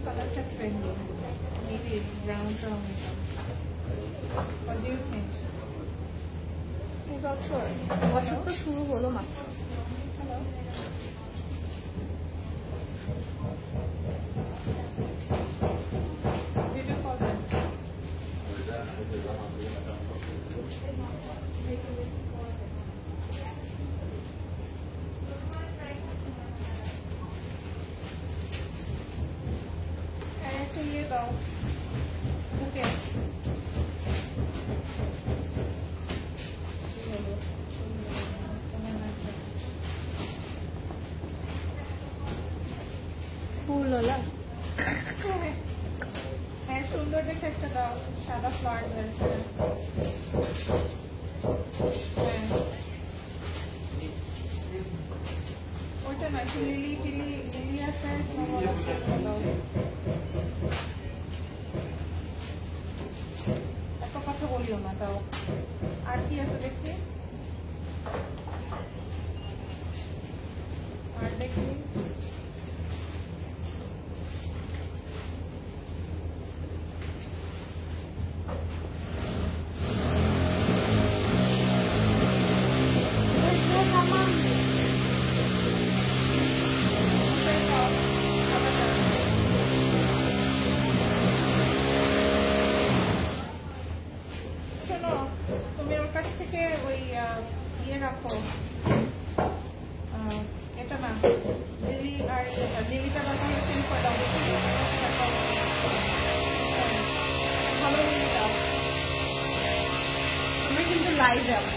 কালারটা trending, maybe brown brown. What do you think? বছর তো শুরু হলো মাত্র। Hello. Video call them. একটা ইয়ে দাও বুকে ফুলওয়ালা হ্যাঁ সুন্দর দেখে একটা দাও সাদা ফ্লাওয়ার হ্যাঁ ওইটা না একটু লিলি টিলি লিলি আছে দাও এত কথা বলিও না দাও আর কি আছে দেখি আর দেখি শোনো তুমি ওর কাছ থেকে ওই ইয়ে রাখো এটা না লিলি আর লিলিটা বাবা চেঞ্জ করে দাও ভালো লিলি দাও আমরা কিন্তু লাইভ যাবো।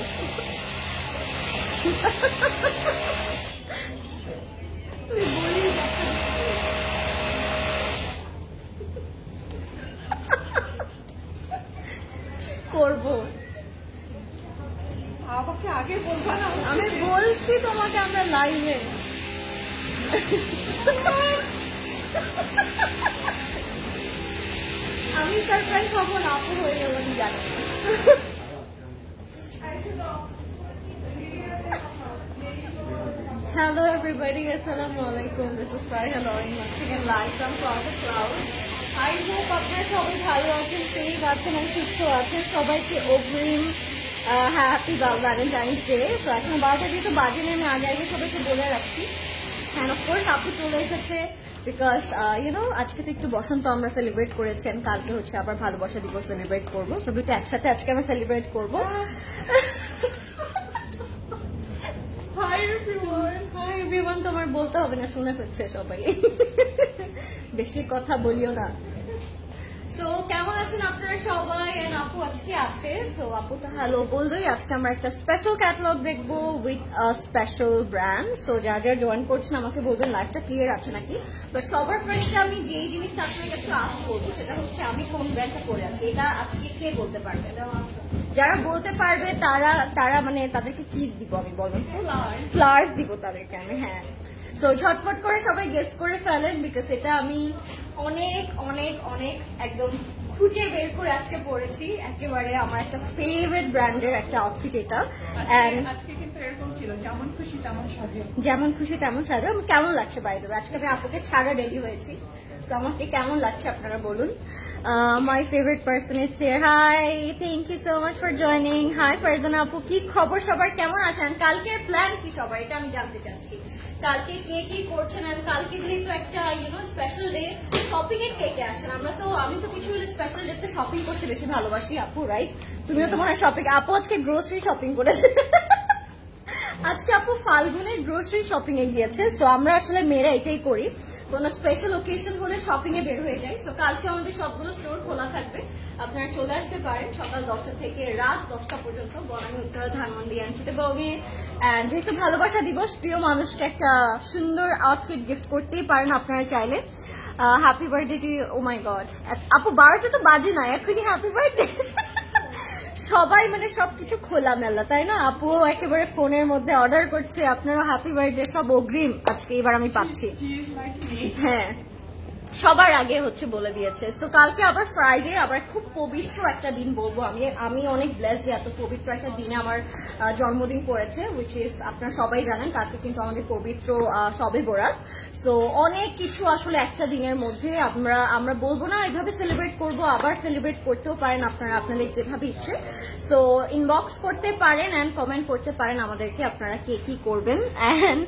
তুই বলি করবো, আমাকে আগে বলবা না আমি বলছি তোমাকে আমরা লাইভে। আমি সারপ্রাইজ হবো না, আপু হয়ে গেল আমি জানি। Hello everybody, Assalamualaikum. This is Farha Lauren once again live from Closet Cloud. I hope আপনারা সবাই ভালো আছেন, সেফ আছেন আর সুস্থ আছেন। সবাইকে অগ্রিম হ্যাপি ভ্যালেন্টাইন্স ডে। সো এখন 12টা যেহেতু বাজে নেই, আমি আগে আগে সবাইকে বলে রাখছি। অ্যান্ড অফকোর্স আপু চলে এসেছে বিকজ আজকে তো একটু বসন্ত আমরা সেলিব্রেট করেছেন, কালকে হচ্ছে আবার ভালোবাসা দিবস সেলিব্রেট করবো। সো দুটো একসাথে আজকে আমরা সেলিব্রেট করবো। হাই এভরিওয়ান হাই এভরিওয়ান, তোমার বলতে হবে না, শুনে ফেলছে সবাই। বেশি কথা বলিও না। সো কেমন আছেন আপনারা সবাই? এন্ড আপু আজকে আছে, সো আপু তো হ্যালো বলবেই। আজকে আমরা একটা স্পেশাল ক্যাটালগ দেখবো with a special brand. So যারা যারা জয়েন করছেন আমাকে বলবেন লাইফটা ক্লিয়ার আছে নাকি। বাট সবার ফার্স্টে আমি যেই জিনিসটা আপনার কাছে আস করবো সেটা হচ্ছে আমি কোন ব্র্যান্ডটা পরে আছি, এটা আজকে কে বলতে পারবে? যারা বলতে পারবে তারা মানে তাদেরকে কি দিব আমি বলুন? ফ্লাওয়ার্স দিব তাদেরকে আমি। হ্যাঁ, সো ঝটপট করে সবাই গেস করে ফেলেন বিকজ এটা আমি অনেক অনেক অনেক একদম খুঁজে বের করে আজকে পরেছি। একেবারে আমার একটা ফেভারিট ব্র্যান্ডের একটা আউটফিট এটা। এন্ড আজকে কিন্তু এরকম ছিল, যেমন খুশি তেমন সাজো। যেমন খুশি তেমন সাজো। কেমন লাগছে বাইরে? আজকে আমি আপুকে ছাড়া রেডি হয়েছি, সো আমাকে কেমন লাগছে আপনারা বলুন। My favourite person it's here. Hi, thank you so much for joining. Hi Farzana আপু, কি খবর সবার? কেমন আছেন? কালকের প্ল্যান কি সবার, এটা আমি জানতে চাচ্ছি। কালকে কে কি করছেন? আর কালকে যেহেতু একটা স্পেশাল ডে, শপিং এর কে কে আসেন? আমি তো কিছু হলে স্পেশাল ডেতে শপিং করতে বেশি ভালোবাসি আপু, রাইট? তুমিও তো মনে হয় শপিং। আপু আজকে গ্রোসারি শপিং করেছে। আজকে আপু ফাল্গুনের গ্রোসারি শপিং এ গিয়েছে। সো আমরা আসলে মেয়েরা এটাই করি, কোনো স্পেশাল ওকেশন হলে শপিং এ বের হয়ে যায়। সো কালকে আমাদের সবগুলো স্টোর খোলা থাকবে, আপনারা চলে আসতে পারেন সকাল 10টা থেকে রাত 10টা পর্যন্ত বনানী উত্তরা ধানমন্ডি এনসিটিভি। এন্ড যেহেতু ভালোবাসা দিবস, প্রিয় মানুষকে একটা সুন্দর আউটফিট গিফট করতেই পারেন আপনারা চাইলে। Happy birthday to, oh my god আপু 12টা তো বাজে না এখনই হ্যাপি বার্থডে। সবাই মানে সবকিছু খোলামেলা, তাই না? আপু একেবারে ফোনের মধ্যে অর্ডার করছে, আপনারা হ্যাপি বার্থডে সব অগ্রিম আজকে এবার আমি পাচ্ছি। হ্যাঁ, সবার আগে হচ্ছে বলে দিয়েছে। সো কালকে আবার ফ্রাইডে, আবার খুব পবিত্র একটা দিন বলবো আমি অনেক ব্লেস যে এত পবিত্র একটা দিনে আমার জন্মদিন পড়েছে, উইচ ইজ আপনারা সবাই জানেন কালকে কিন্তু আমাদের পবিত্র শবে বরাত। সো অনেক কিছু আসলে একটা দিনের মধ্যে আমরা বলবো না এভাবে সেলিব্রেট করব, আবার সেলিব্রেট করতেও পারেন আপনারা আপনাদের যেভাবে ইচ্ছে। সো ইনবক্স করতে পারেন অ্যান্ড কমেন্ট করতে পারেন আমাদেরকে আপনারা কে কি করবেন। অ্যান্ড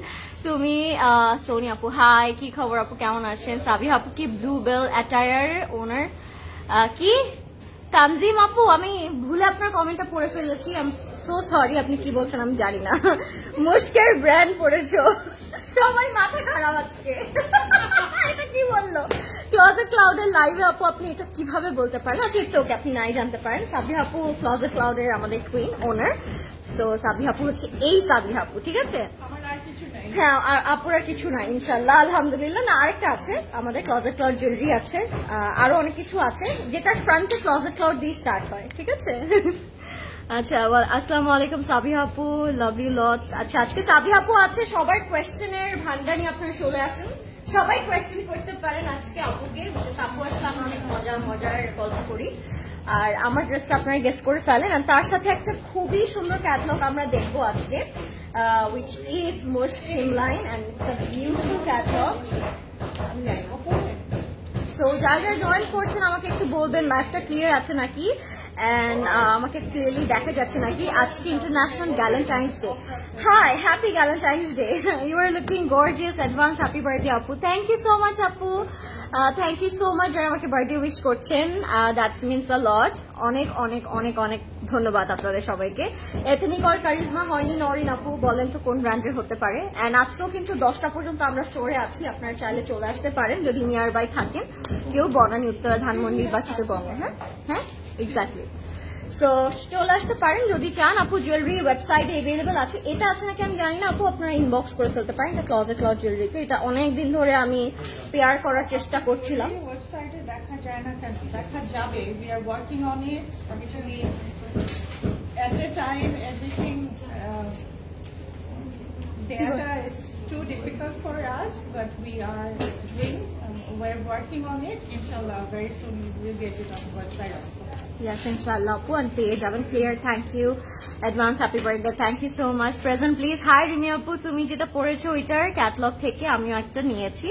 তুমি সোনি আপু হাই, কি খবর আপু, কেমন আছেন? সাবিহা আপু কি ব্লু বেল অ্যাটায়ার ওনার কি? তানজিম আপু আমি ভুলে আপনার কমেন্টটা পড়ে ফেলেছি, আই এম সো সরি, আপনি কি বলছেন আমি জানি না। মুশকের ব্র্যান্ড পড়েছো, সবাই মাথা খারাপ আজকে। এটা কি বললো? ক্লজেট ক্লাউডের লাইভে আপু আপনি এটা কিভাবে বলতে পারেন? আচ্ছা ইটস ওকে, আপনি নাই জানতে পারেন। সাবিহা আপু ক্লজেট ক্লাউডের আমাদের কুইন ওনার। সো সাবিহা আপু হচ্ছে এই সাবিহা আপু, ঠিক আছে? হ্যাঁ, আর আপুর আর কিছু নাই ইনশাল্লাহ, আলহামদুলিল্লাহ। না আরেকটা আছে আমাদের ক্লজেট ক্লাউড জুয়েলারি আছে, আরো অনেক কিছু আছে যেটার ফ্রন্টে ক্লজেট ক্লাউড দিয়ে স্টার্ট হয়, ঠিক আছে? আচ্ছা, আসসালামু আলাইকুম সাবিহা আপু, লাভ ইউ লটস। আচ্ছা আজকে সাবিহা আপু আছে, সবার কোয়েশ্চেনের ভান্ডার নিয়ে আপনারা চলে আসেন, সবাই কোয়েশ্চেন করতে পারেন আজকে আপুকে। আপু আসলে আমরা অনেক মজার গল্প করি, আর আমার ড্রেসটা আপনারা গেস করে ফেলেন। আর তার সাথে একটা খুবই সুন্দর ক্যাটালগ আমরা দেখবো আজকে, which is Mushk Hemline, and it's a beautiful catalog. So যারা জয়েন করছেন আমাকে একটু বলবেন লাইভটা ক্লিয়ার আছে নাকি, and আমাকে ক্লিয়ারলি দেখা যাচ্ছে নাকি। আজকে international galentine's day. Hi, happy galentine's day. You are looking gorgeous, advance happy birthday আপু। থ্যাংক ইউ সো মাচ আপু, থ্যাংক ইউ সো মাচ যারা আমাকে বার্থডে উইশ করছেন, দ্যাটস মিনস আ লট। অনেক অনেক অনেক অনেক ধন্যবাদ আপনাদের সবাইকে। এথনিক অর কারিজমা হয়নি নরিন আপু, বলেন তো কোন ব্র্যান্ডের হতে পারে। অ্যান্ড আজকেও কিন্তু 10টা পর্যন্ত আমরা স্টোরে আছি, আপনারা চাইলে চলে আসতে পারেন যদি নিয়ার বাই থাকেন, কেউ বনানী, উত্তরা, ধানমন্ডি বা চিটাগং। হ্যাঁ হ্যাঁ এক্স্যাক্টলি। সো চলে আসতে পারেন যদি চান। আপু জুয়েলারি ওয়েবসাইটে এভেলেবেল আছে, এটা আছে নাকি আমি জানি না আপু, আপনারা ইনবক্স করে ফেলতে পারেন। এটা ক্লজেট ক্লাউড জুয়েলারিতে, এটা অনেকদিন ধরে আমি পেয়ার করার চেষ্টা করছিলাম। ওয়েবসাইটে দেখা যায় না কেন, দেখা যাবে। We are working on it. Actually, at the time, everything data is too difficult for us, but we are doing. We're working on it. Inshallah, very soon we will get it on the website also. Yes, inshallah আপু, and পেয়ে যাবেন clear. Thank you, advance happy birthday, thank you so much. Present please. Hi Rimi আপু, তুমি যেটা পড়েছো ওইটার catalogue থেকে আমিও একটা নিয়েছি,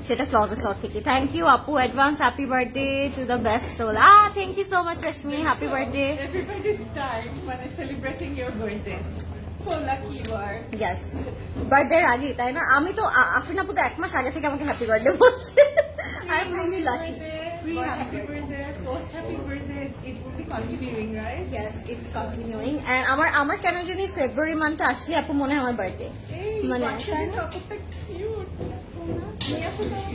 সেটা ক্লজেট ক্লাউড থেকে। থ্যাংক ইউ আপু, advance happy birthday to the best soul. Thank you so much Rashmi, happy birthday. Everybody's tired when celebrating your birthday. So lucky you are. Yes, birthday আগে, তাই না? আমি তো আফরিন আপু তো 1 মাস আগে থেকে আমাকে হ্যাপি বার্থডে বলছে। I am really lucky. Happy birthday, post happy birthday. It will be continuing, right? Yes, it's continuing. And আমার কেন জানি ফেব্রুয়ারি মান্থটা আসলে আপু মনে হয় আমার বার্থডে, মানে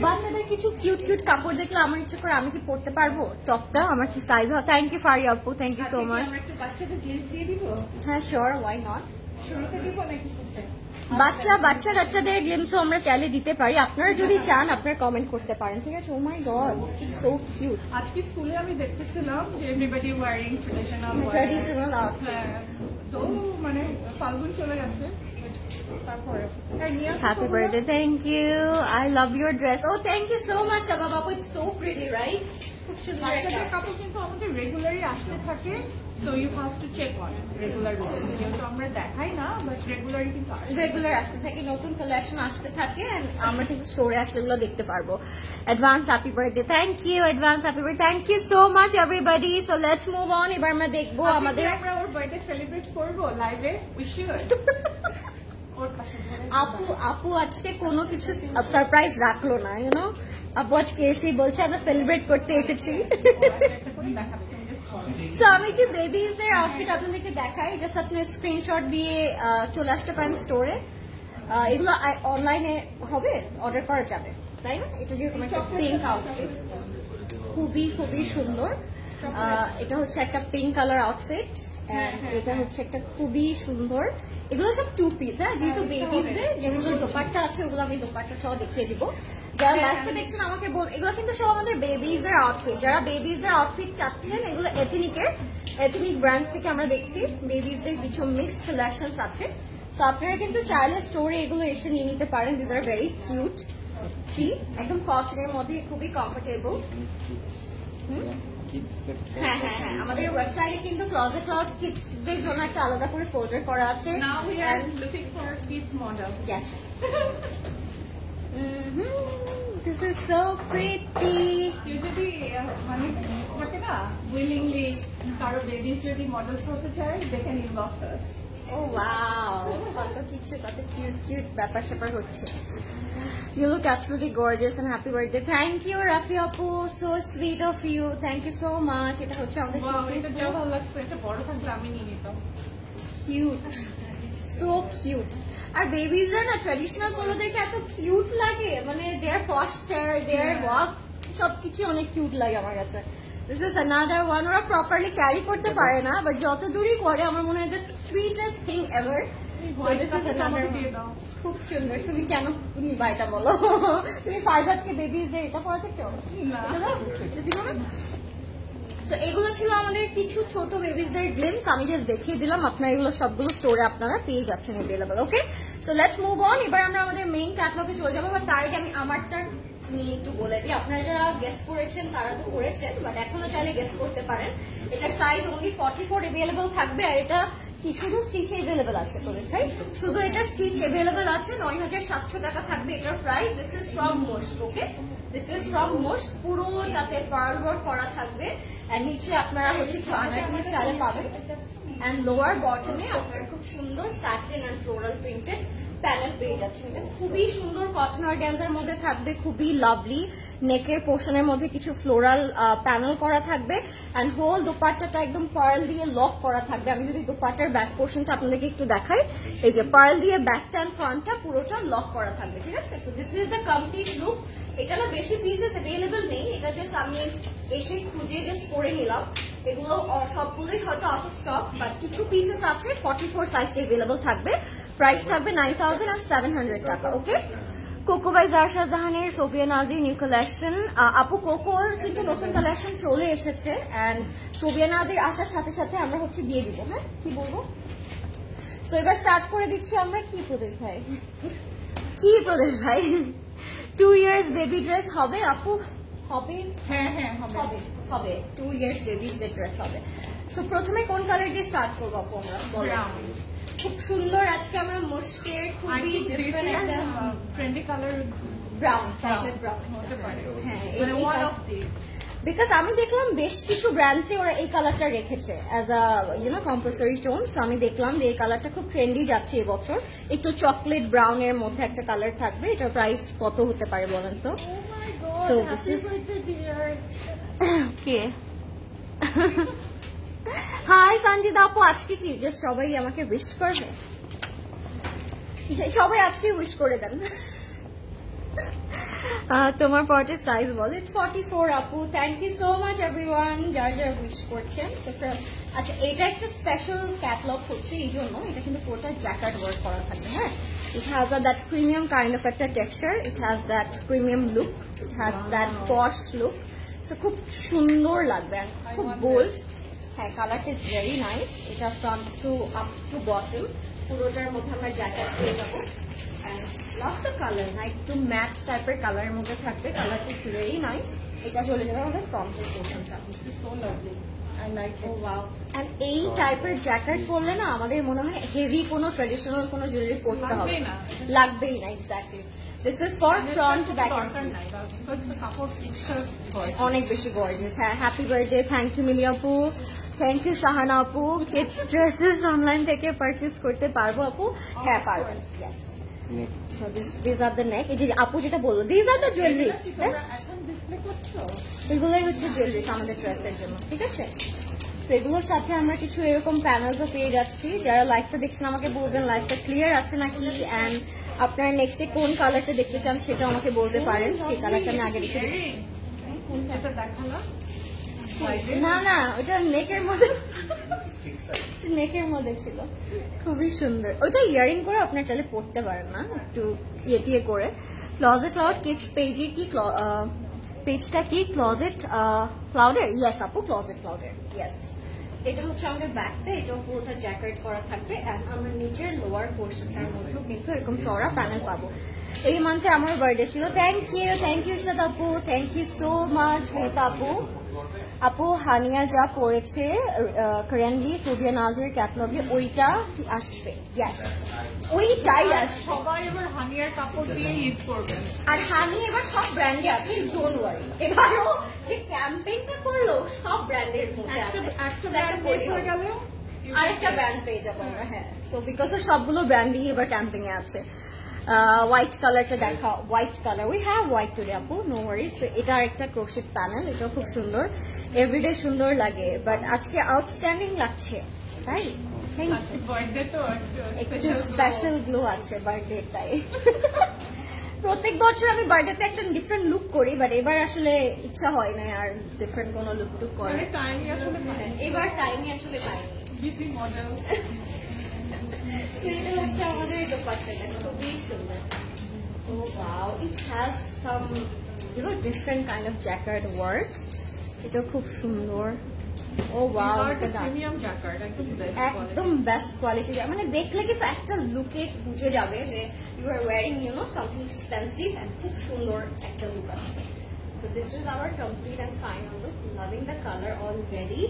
বাচ্চাদের কিছু কিউট কিউট কাপড় দেখলে আমার ইচ্ছে করে আমি কি পরতে পারবো টপটা, আমার কি সাইজ হয়। থ্যাংক ইউ ফারি আপু, থ্যাংক ইউ সো মাচ। হ্যাঁ শিওর, ওয়াই নট। বাচ্চাদের গ্লিমসও আমরা চাইলে দিতে পারি, আপনারা যদি চান আপনারা কমেন্ট করতে পারেন, ঠিক আছে? ও মাই গড, সো কিউট। আজকে স্কুলে আমি দেখতেছিলাম যে এভরিবডি ওয়্যারিং ট্র্যাডিশনাল আউটফিট। তো মানে ফাল্গুন চলে গেছে, তারপরে happy birthday, thank you, I love your dress. Oh thank you so much Shaba Babu, it's so pretty, right? খুব সুন্দর। বাচ্চাদের কাপড় কিন্তু আমাদের রেগুলারই আসতে থাকে, so you have to check on regular basis. যেহেতু আমরা দেখাই না, বাট রেগুলারই কিন্তু রেগুলার আসতে থাকে, নতুন কালেকশন আসতে থাকে, আমরা কিন্তু স্টোরে আসলে এগুলো দেখতে পারবো। Advance happy birthday, thank you, advance happy birthday, thank you so much everybody. So let's move on, এবার আমরা দেখবো আমাদের আমরা ওর বার্থডে সেলিব্রেট করবো লাইভে, উই শিওর। আপু আজকে কোনো কিছু সারপ্রাইজ রাখলো না, ইউনো। আপু আজকে এসেই বলছে আমরা সেলিব্রেট করতে এসেছি। সো আমি কি বেবিজদের আউটফিট আপনাদেরকে দেখাই, জাস্ট আপনি স্ক্রিনশট দিয়ে চলে আসতে পারেন স্টোরে। এগুলো অনলাইনে হবে, অর্ডার করা যাবে, তাই না? এটা যেরকম একটা পিঙ্ক আউটফিট, খুবই খুবই সুন্দর। এটা হচ্ছে একটা পিঙ্ক কালার আউটফিট, এটা হচ্ছে একটা খুবই সুন্দর। এগুলো সব 2 পিস, হ্যাঁ, যেহেতু বেবিজদের যেগুলোর দোপাট্টা আছে ওগুলো আমি দোপাট্টা সহ দেখিয়ে দিব। যারা লাইভটা দেখছেন আমাকে বল, এগুলো কিন্তু সব আমাদের বেবিজদের আউটফিট। যারা বেবিজদের আউটফিট চাচ্ছেন, এগুলো এথনিক ব্র্যান্ডস থেকে আমরা দেখছি বেবিজদের কিছু মিক্সড কালেকশনস আছে। সো আপনারা কিন্তু চাইলে স্টোরে এগুলো এসে নিয়ে নিতে পারেন, this are very cute. See একদম কটনের মধ্যে খুবই কমফোর্টেবল। হ্যাঁ হ্যাঁ হ্যাঁ, আমাদের ওয়েবসাইটে কিন্তু ক্লোজেট ক্লাউড কিডসদের জন্য একটা আলাদা করে ফোল্ডার করা আছে। Now we are looking for kids model. Yes. This is so pretty. Usually, মানে থাকে না, willingly কারো বেবি যদি মডেলস হতে চায়, they can inbox us. Oh wow, কত কিছু, কত কিউট ব্যাপার স্যাপার হচ্ছে। You look absolutely gorgeous and happy birthday. Thank you, Rafi Apu. So sweet of you. Thank you so much. এটা হচ্ছে আমাদের Wow, এটা যা ভালো লাগছে, এটা বড় থাকলে আমি নিয়ে নিতাম। Cute, so cute. আর বেবিজরা না ট্র্যাডিশনাল পোলো দেখে এত কিউট লাগে, মানে দেয়ার পশ্চার, দেয়ার ওয়াক সবকিছু অনেক কিউট লাগে আমার কাছে। দিস ইজ অ্যানাদার ওয়ান, ওরা প্রপারলি ক্যারি করতে পারে না, বাট যত দূরই করে আমার মনে হয় the sweetest thing ever. So this is another, খুব সুন্দর। তুমি কেন নিবা এটা বলো? তুমি ফাইজাতকে বেবিজদের এটা পড়াতে চাও না, এটা দিবো না? So, এগুলো ছিল আমাদের কিছু ছোট বেবিজদের গ্লিমস, আমি জাস্ট দেখিয়ে দিলাম। আপনারা এগুলো সবগুলো স্টোরে আপনারা পেয়ে যাচ্ছেন available. Okay, so let's move on. এবার আমরা আমাদের মেইন ক্যাটালগে চলে যাবো, বাট তার আগে আমি আমারটা নিয়ে একটু বলে দিই। আপনারা যারা গেস করেছেন তারা তো করেছেন, বাট এখনো চাইলে গেস করতে পারেন। এটার সাইজ অনলি 44 অ্যাভেলেবল থাকবে, আর এটা কি শুধু স্টিচ অ্যাভেলেবল আছে তোদের ভাই? শুধু এটার স্টিচ অ্যাভেলেবল আছে, ৯,৭০০ টাকা থাকবে এটার price. This is from most. Okay, this is from most, পুরো যাতে পার্ল ওয়ার্ক করা থাকবে। আর নিচে আপনারা হচ্ছে একটু আনারকলি স্টাইলে পাবেন, এন্ড লোয়ার বটমে আপনারা খুব সুন্দর satin and floral printed panel পেয়ে যাচ্ছেন। এটা খুবই সুন্দর কটন অর্গানজার মধ্যে থাকবে, খুবই লাভলি। নেকের পোর্শনের মধ্যে কিছু ফ্লোরাল প্যানেল করা থাকবে, এন্ড হোল দোপাট্টাটা একদম পার্ল দিয়ে লক করা থাকবে। আমি যদি দোপাট্টার ব্যাক পোর্শনটা আপনাদেরকে একটু দেখাই, এই যে পার্ল দিয়ে ব্যাকটা এন্ড ফ্রন্টটা পুরোটা লক করা থাকবে, ঠিক আছে? So this is the complete look. এটা না বেশি পিসেস অ্যাভেলেবল নেই, এটা জাস্ট আমি এসে খুঁজে জাস্ট করে নিলাম। এগুলো সবগুলোই হয়তো আউট অফ স্টক, বাট কিছু পিসেস আছে। 44 সাইজটা অ্যাভেলেবল থাকবে, প্রাইস থাকবে 9,700 টাকা। ওকে, কোকো বাই জারশা জাহানের সোফিয়া নাজির নিউ কালেকশন। আপু কোকোর কিন্তু নতুন কালেকশন চলে এসেছে, এন্ড সোফিয়া নাজির আসার সাথে সাথে আমরা হচ্ছে দিয়ে দিব। হ্যাঁ, কি বলবো? সো এবার স্টার্ট করে দিচ্ছি আমরা। কি প্রদেশ ভাই, কি প্রদেশ ভাই, 2 years বেবি ড্রেস হবে আপু? হবে, হ্যাঁ হ্যাঁ হবে হবে 2 years বেবিজদের ড্রেস হবে। সো প্রথমে কোন কালার দিয়ে স্টার্ট করবো আপু আমরা? খুব সুন্দর আজকে আমরা মুশকের খুবই ডিফারেন্ট একটা trendy colour brown, chocolate brown হতে পারে। হ্যাঁ, মানে one of the, বিকজ আমি দেখলাম বেশ কিছু ব্র্যান্ডসে ওরা এই কালারটা রেখেছে as a compulsory tone. So আমি দেখলাম যে এই কালারটা খুব ট্রেন্ডি যাচ্ছে এবছর। একটু চকলেট ব্রাউন এর মধ্যে একটা কালার থাকবে। এটার প্রাইস কত হতে পারে বলেন তো? সো দিস ইজ কে? হাই সঞ্জিদা আপু, আজকে কি জাস্ট সবাই আমাকে উইশ করবে? সবাই আজকে উইশ করে দেন। তোমার পার্টের সাইজ বল? ইটস 44 আপু। Thank you so much everyone যারা যারা উইশ করছেন। আচ্ছা, এটা একটা স্পেশাল ক্যাটালগ হচ্ছে, এই জন্য এটা কিন্তু পুরোটা জ্যাকেট ওয়ার্ক করা থাকবে। হ্যাঁ, it has that premium kind of একটা texture, it has that premium look, it has that posh look. So খুব সুন্দর লাগবে, খুব বোল্ড। হ্যাঁ, কালারটা ইজ ভেরি নাইস। এটা front to up to bottom পুরোটার মধ্যে আমরা জ্যাকেট পেয়ে যাবো। লাভ দ্য কালার, না একটু ম্যাট টাইপের কালারের মধ্যে থাকবে। কালারটা ইজ ভেরি নাইস। এটা চলে যাবে আমাদের ফ্রন্টের পোর্শনটা। this is so lovely, I like ও it. ওয়াও, এন্ড এই টাইপের জ্যাকেট পরলে না আমাদের মনে হয় হেভি কোনো ট্রেডিশনাল কোনো জুয়েলারি পরতে হবে লাগবেই না। লাগবেই না। Exactly, this is for front back. দরকার নাই, because the কাপড় itself gorgeous. অনেক বেশি গর্জিয়াস। হ্যাঁ, হ্যাপি বার্থডে। থ্যাংক ইউ মিলি আপু, থ্যাংক ইউ শাহানা আপু। কিডস ড্রেসেস অনলাইন থেকে পারচেজ করতে পারবো আপু? হ্যাঁ পারবো। Yes, so this are the নেক। এই যে আপু যেটা বললো, দিস আর দ্য জুয়েলারিজ। তোমরা এখন ডিসপ্লে করছো? এগুলোই হচ্ছে জুয়েলারিজ আমাদের ড্রেসের জন্য, ঠিক আছে? তো এগুলোর সাথে আমরা কিছু এরকম প্যানেলসও পেয়ে যাচ্ছি। যারা লাইভটা দেখছেন আমাকে বলবেন লাইভটা ক্লিয়ার আছে নাকি, অ্যান্ড আপনার নেক্সটে কোন কালারটা দেখতে চান সেটা আমাকে বলতে পারেন। সেই কালারটা আমি আগে দেখে দিই। এটা দেখালাম না না, ওটা নেকের মধ্যে, নেকের মধ্যে ছিল, খুবই সুন্দর। ওইটা ইয়ারিং করে আপনার চাইলে পড়তে পারেন না, একটু ইয়ে করে। ক্লজেট ক্লাউড কিডস পেজে কি পেজটা কি ক্লজেট ক্লাউডের? ইয়েস আপু, ক্লজেট ক্লাউডের। ইয়েস, এটা হচ্ছে আমাদের ব্যাকটা, এটাও পুরোটা জ্যাকেট করা থাকবে। আর আমরা নিচের লোয়ার পোর্শনটার মধ্যেও কিন্তু এরকম চওড়া প্যানেল পাবো। এই মান্থে আমার বার্থডে ছিল। থ্যাংক ইউ ইরশাদ আপু, thank you so much Mehta আপু। আপু হানিয়া যা পড়েছে কারেন্টলি সোভিয়া নাজের ক্যাটালগে ওইটা কি আসবে? ইয়েস, ওইটাই আসবে। সবাই এবার হানিয়ার কাপড় দিয়ে ঈদ করবেন। আর হানি এবার সব ব্র্যান্ডে আছে, ডোন্ট ওয়ারি। এবারও যে ক্যাম্পেইনটা করলো সব ব্র্যান্ডের মধ্যে আছে। একটা ব্র্যান্ড বেশ হয়ে গেলেও আরেকটা ব্র্যান্ড পেয়ে যাবো আমরা। হ্যাঁ, সো বিকজ সবগুলো ব্র্যান্ডই এবার ক্যাম্পিং এ আছে। হোয়াইট কালারটা দেখা, white colour, we have white today আপু, নো ওয়ারিজ। এটা একটা ক্রোশেট প্যানেল, এটা খুব সুন্দর, এভরিডে সুন্দর লাগে, বাট আজকে আউটস্ট্যান্ডিং লাগছে, তাই থ্যাংক ইউ। বার্থডে তো একটু স্পেশাল গ্লো আছে বার্থডেটাই। প্রত্যেক বছর আমি বার্থডেতে একটা ডিফারেন্ট লুক করি, বাট এবার আসলে ইচ্ছা হয় না আর ডিফারেন্ট কোনো লুক টুক করে। টাইমই আসলে এবার টাইমই আসলে পাইনি। Busy model. এটা হচ্ছে আমাদের দোপাট্টাটা, খুবই সুন্দর। Oh wow, it has some different kind of jacket work. এটা খুব সুন্দর। ও ওয়াও, প্রিমিয়াম জ্যাকেট, একদম বেস্ট কোয়ালিটি। মানে দেখলে কিন্তু একটা লুকে বুঝে যাবে যে you are wearing something expensive, and খুব সুন্দর একটা লুক আসবে। So this is our complete and final look. Loving the color already.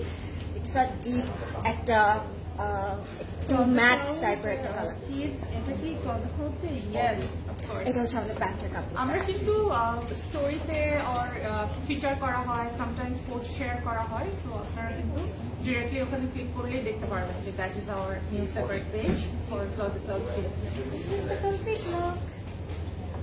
It's a deep একটা একটু ম্যাট টাইপের একটা কালার। এটা কি ক্লজেট করতে? Yes, of course. এটা হচ্ছে আমাদের প্যান্টের কাপড়। আমরা কিন্তু স্টোরিতে অর ফিচার করা হয়, সামটাইমস পোস্ট শেয়ার করা হয়, সো আপনারা কিন্তু ডিরেক্টলি ওখানে ক্লিক করলেই দেখতে পারবেন যে that is our new separate page for closet cloud. This is the complete look.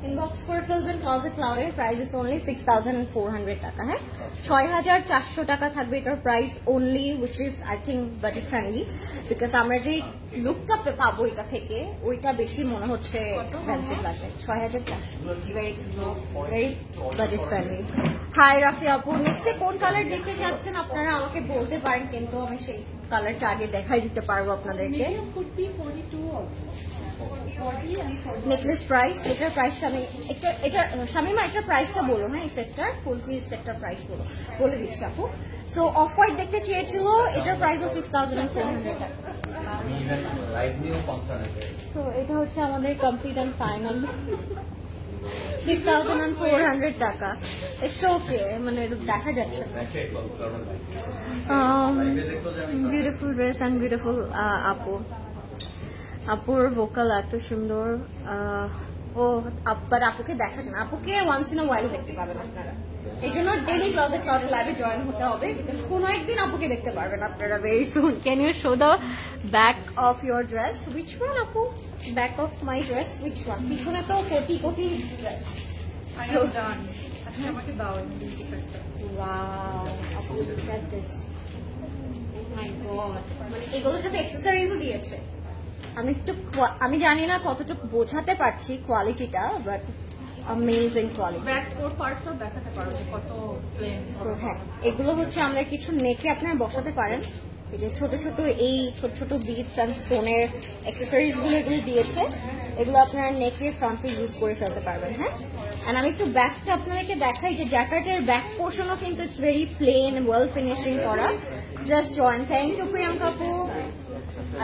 Inbox করে ফেলবেন ক্লজেট ক্লাউডের প্রাইস ইজ অনলি 6,400 টাকা। হ্যাঁ, 6,400 টাকা থাকবে এটার price only, which is I think budget friendly, because আমরা যে লুকটা পাবো এটা থেকে ওইটা বেশি মনে হচ্ছে এক্সপেন্সিভ লাগবে। 6,400 very budget friendly. Hi Rafi আপু, নেক্সটে কোন কালার দেখতে যাচ্ছেন আপনারা আমাকে বলতে পারেন, কিন্তু আমি সেই কালারটা আগে দেখাই দিতে পারবো আপনাদেরকে। Medium could be 42 also. 40 and 40. Necklace price, এটার প্রাইসটা আমি এটা শামিমা এটার প্রাইসটা বলো। হ্যাঁ, এই সেটটার ফুলকি সেটটার প্রাইস বলে দিচ্ছি আপু। সো অফ হোয়াইট দেখতে চেয়েছিল, এটার প্রাইসও 6,400 টাকা। তো এটা হচ্ছে আমাদের কমপ্লিট অ্যান্ড ফাইনাল 6,400 টাকা। ইটস ওকে, মানে দেখা যাচ্ছে বিউটিফুল ড্রেস অ্যান্ড বিউটিফুল আপুর ভোকাল এত সুন্দর। ও আব্বার আপুকে দেখা যায় না, আপুকে ওয়ান্স ইন আ ওয়াইল দেখতে পাবেন আপনারা। এই জন্য ডেইলি ক্লজেট ক্লাউডের লাইভে জয়েন হতে হবে, বিকজ কোনো একদিন আপুকে দেখতে পারবেন আপনারা very soon. Can you show the back of your dress? Which one আপু? Back of my dress which one? পিছনে তো crore crore dress. I am done. আচ্ছা, আমাকে দাও এই জিনিসটা। Wow, আপু look at this. Oh my god, মানে এগুলোর সাথে অ্যাক্সেসরিজও দিয়েছে। আমি জানি না কতটুকু বোঝাতে পারছি কোয়ালিটিটা, বাট অ্যামেজিং কোয়ালিটি। ব্যাক ওর পার্টটা দেখাতে পারো কত প্লেন। সো হ্যাঁ, এগুলো হচ্ছে আমরা কিছু নেকে আপনারা বসাতে পারেন। এই যে ছোট ছোট বিটস অ্যান্ড স্টোনের অ্যাক্সেসরিজ গুলো এগুলো দিয়েছে, এগুলো আপনারা নেকের ফ্রন্টে ইউজ করে ফেলতে পারবেন। হ্যাঁ, এন্ড আমি একটু ব্যাকটা আপনাদেরকে দেখাই যে জ্যাকেটের ব্যাক পোর্শনও কিন্তু it's very plain, well finishing করা। Just join. Thank you Priyanka আপু।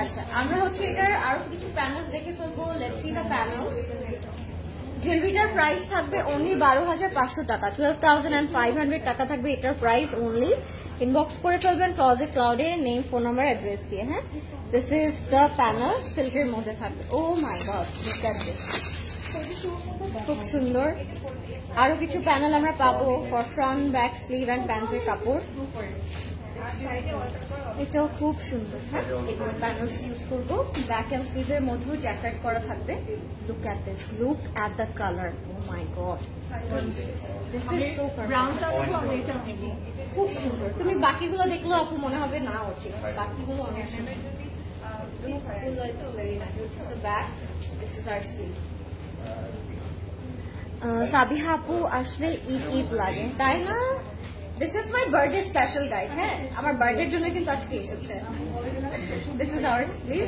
আচ্ছা, আমরা হচ্ছে এটার আরো কিছু প্যানেলস দেখে ফেলবো। Let's see the panels. জুয়েলারিটার প্রাইস থাকবে অনলি 12,500 টাকা, 12,500 টাকা থাকবে এটার প্রাইস অনলি। ইনবক্স করে ফেলবেন ক্লজেট ক্লাউডে, নেম, ফোন নাম্বার, অ্যাড্রেস দিয়ে। হ্যাঁ, দিস ইজ দ্য প্যানেল, সিল্কের মধ্যে থাকবে। Oh my God, look at this, খুব সুন্দর। আরো কিছু প্যানেল আমরা পাবো for front, back, sleeve and প্যান্টের কাপড়। এটাও খুব সুন্দর। হ্যাঁ, এগুলো প্যানেলস ইউজ করবো। ব্যাক অ্যান্ড স্লিভের মধ্যেও জ্যাকেট করা থাকবে। Look at this, look at the colour. Oh my God, this is so ব্রাউনটা দেখো, আমি এটা নেব। খুব সুন্দর। তুমি বাকিগুলো দেখলেও আপু মনে হবে না উচিত, বাকিগুলো অনেক সুন্দর। সাবিহা আপু, আসলে ঈদ লাগে তাই না? This is my birthday special guys. হ্যাঁ, আমার বার্থডের জন্য কিন্তু আজকে এসেছে। This is hour sleeve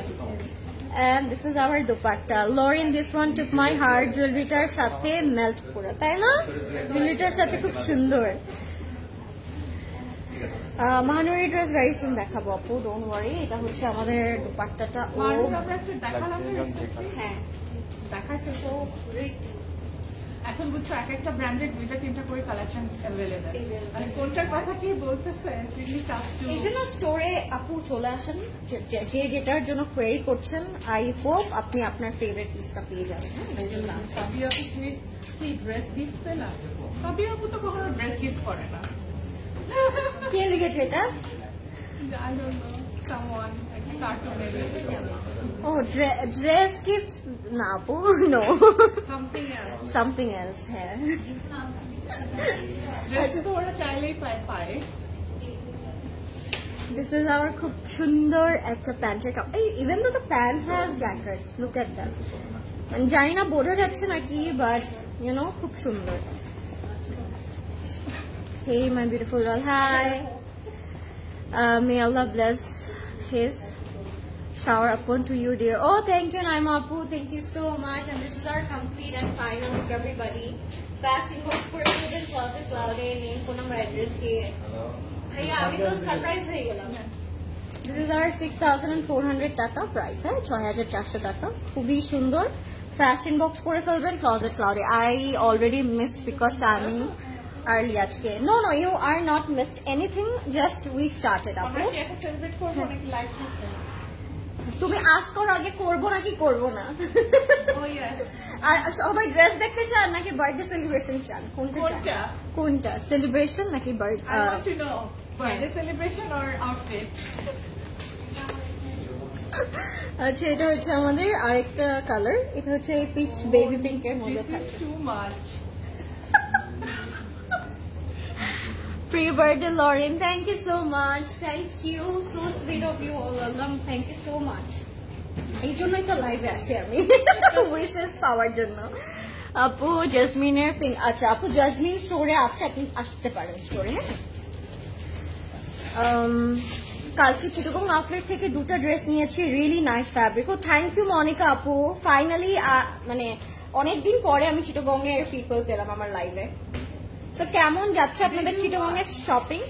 and this is our dupatta. Lauren, this one took my heart. জুয়েলারিটার সাথে মেল্ট পুরো, তাই না? জুয়েলারিটার সাথে খুব সুন্দর। মাহানুরি ড্রেস ভেরি সুন দেখাবো আপু, ডোন্ট ওয়ারি। এটা হচ্ছে আমাদের দুপাট্টাটা। ও মারুন আমরা একটা দেখালাম না recently? হ্যাঁ, দেখাচ্ছে so great। এখন বুঝছো এক একটা ব্র্যান্ডেড 2-3টা করে কালেকশন অ্যাভেলেবল, মানে কোনটার কথা কি বলতেছে ইটস রিয়েলি টাফ টু। এই জন্য স্টোরে আপু চলে আসেন, যে যেটার জন্য কোয়েরি করছেন। আই হোপ আপনি আপনার ফেভারিট পিসটা পেয়ে যাবেন। এই জন্য সাবিয়া কি ড্রেস গিফট পেলাম? সাবিয়া আপু তো কখনো ড্রেস গিফট করে না। কে লিখেছে এটা? I don't know, someone, like a cartoon maybe. ও ড্রেস গিফট না আপু, no Something else. Something else. হ্যাঁ, ড্রেস তো ওরা চাইলেই পায়। দিস ইজ আওয়ার খুব সুন্দর একটা প্যান্টের কাপ। ইভেন তো pant has jackets, look at that. মানে জানি না বোঝা যাচ্ছে নাকি, বাট ইউ নো খুব সুন্দর। Hey my beautiful girl, hi. May Allah bless His shower upon to you, dear. Oh, thank you, Naima Apu. Thank you so much. And this is our complete and final look, everybody. Fast inbox for student closet cloudy name, phone number, address. Bhaiya, abhi to surprise hoye gelam. This is our 6,400 টাকা price, হ্যাঁ 6,400 টাকা। খুবই সুন্দর। Fast inbox করে ফেলবেন closet cloudy. I already missed because timing early আজকে। No, you are not missed anything. Just we started up. আমরা কি এখন সেলিব্রেট করব নাকি লাইভ করতে? তুমি আজ করো আগে, করবো নাকি করবো না? Oh yes. আর সবাই ড্রেস দেখতে চান নাকি বার্থডে সেলিব্রেশন চান? কোনটা? কোনটা সেলিব্রেশন নাকি I want to know birthday celebration or outfit. আচ্ছা, এটা হচ্ছে আমাদের আরেকটা কালার। এটা হচ্ছে এই পিচ বেবি পিঙ্কের মধ্যে This থাকে। is too much. Free birthday, Lauren. Thank you so much. Thank you. So sweet of you all of them. Thank you so much. এই জন্যই তো লাইভে আসি আমি, উইশেস পাওয়ার জন্য। আপু জাসমিনের পিঙ্ক। আচ্ছা আপু, জাসমিন স্টোরে আছে, আপনি আসতে পারেন স্টোরে। হ্যাঁ, কালকে চিটাগং আউটলেট থেকে দুটো ড্রেস নিয়েছি, really nice fabric. Oh thank you Monika আপু। ফাইনালি মানে অনেকদিন পরে আমি চিটাগং এর পিপল পেলাম আমার লাইভে। সো কেমন যাচ্ছে আপনাদের চিটাগং এর শপিং?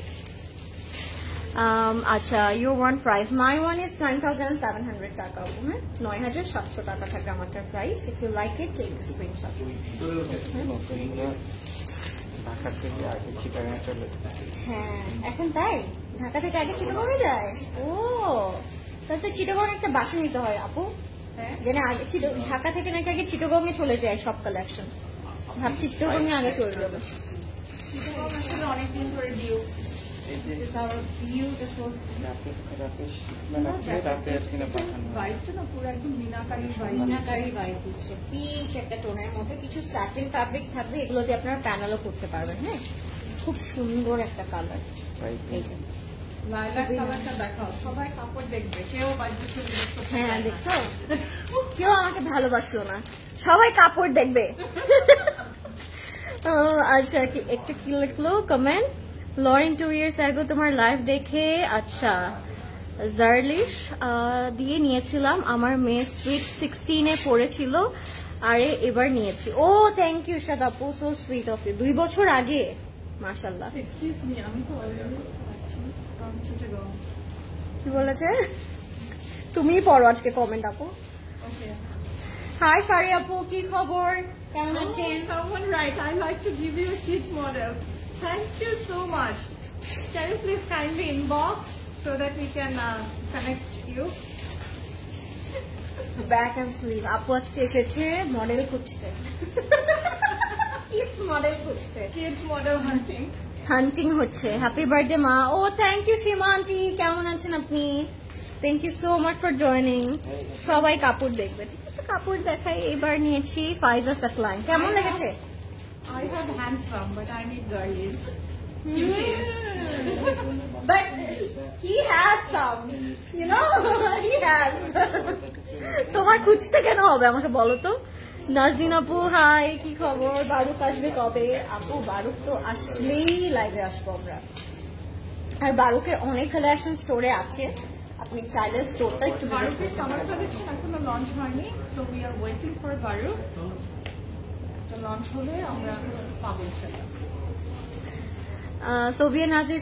আচ্ছা, your one price, my one is 9,700 টাকা। হ্যাঁ, 9,700 টাকা থাকে আমারটার price. If you like it take screenshot. হ্যাঁ, এখন তাই ঢাকা থেকে আগে চিটাগং এ যায়। ও, তাহলে তো চিটাগং একটা বাসা নিতে হয় আপু। জেনে আগে ঢাকা থেকে নাকি আগে চিটাগং এ চলে যায় সব কালেকশন। ভাবছি চিটাগং এ আগে চলে যাবে। অনেকদিন ধরে due. This is our beautiful ভাইবটা না পুরো একদম মিনাকারি ভাইব হচ্ছে। পিচ একটা টোনের মধ্যে কিছু স্যাটিন ফ্যাব্রিক থাকবে, এগুলো দিয়ে আপনারা প্যানেলও করতে পারবেন। হ্যাঁ, খুব সুন্দর একটা কালার। এই যে লাইলাক কালারটা দেখাও, সবাই কাপড় দেখবে, কেউ বাইরে চলে যাচ্ছে। হ্যাঁ, দেখছো, কেউ আমাকে ভালোবাসলো না, সবাই কাপড় দেখবে। আচ্ছা, একটা কি লিখলো কমেন্ট, লরেন 2 years ago তোমার লাইভ দেখে আচ্ছা জার্লিশ দিয়ে নিয়েছিলাম, আমার মেয়ে সুইট 16-এ পড়েছিল, আরে এবার নিয়েছি। ও থ্যাংক ইউ শাদাপু, সো সুইট অফ ইউ। 2 বছর আগে, মাশাআল্লাহ। এক্সকিউজ মি, আমি তো অলরেডি চিটাগং। কি বলেছে? তুমিই পড়ো আজকে কমেন্ট আপু। ওকে, হাই ফারি আপু, কি খবর, কেমন আছেন? someone right, I like to give you a kids model. Thank you so much. Can you please kindly inbox so that we can connect you? Back and sleeve. আপু আজকে এসেছে মডেল খুঁজতে, কিডস মডেল খুঁজতে, Kids model hunting. হান্টিং হচ্ছে। Happy birthday মা। ও thank you Seema aunty, কেমন আছেন আপনি? Thank you so much for joining. সবাই কাপড় দেখবে, ঠিক আছে কাপড় দেখাই। এবার নিয়েছি ফাইজা সাকলাইন, কেমন লেগেছে? I have handsome, but I need girlies. Cuties. But he has some, you know, he has. তোমার খুঁজতে কেন হবে আমাকে বলো তো? নাজদিন আপু হাই, কি খবর? বারুক আসবে কবে? আপু বারুক তো আসলেই লাইভে আসবো আমরা। আর বারুকের অনেক কালেকশন স্টোরে আছে, আপনি চাইলে স্টোরটা একটু ভিজিট Baruch করতে summer পারেন। collection এখনো লঞ্চ হয়নি, so we are waiting for Baruch. Launch হলে আমরা পাবো সেটা। সোভিয়া নাজির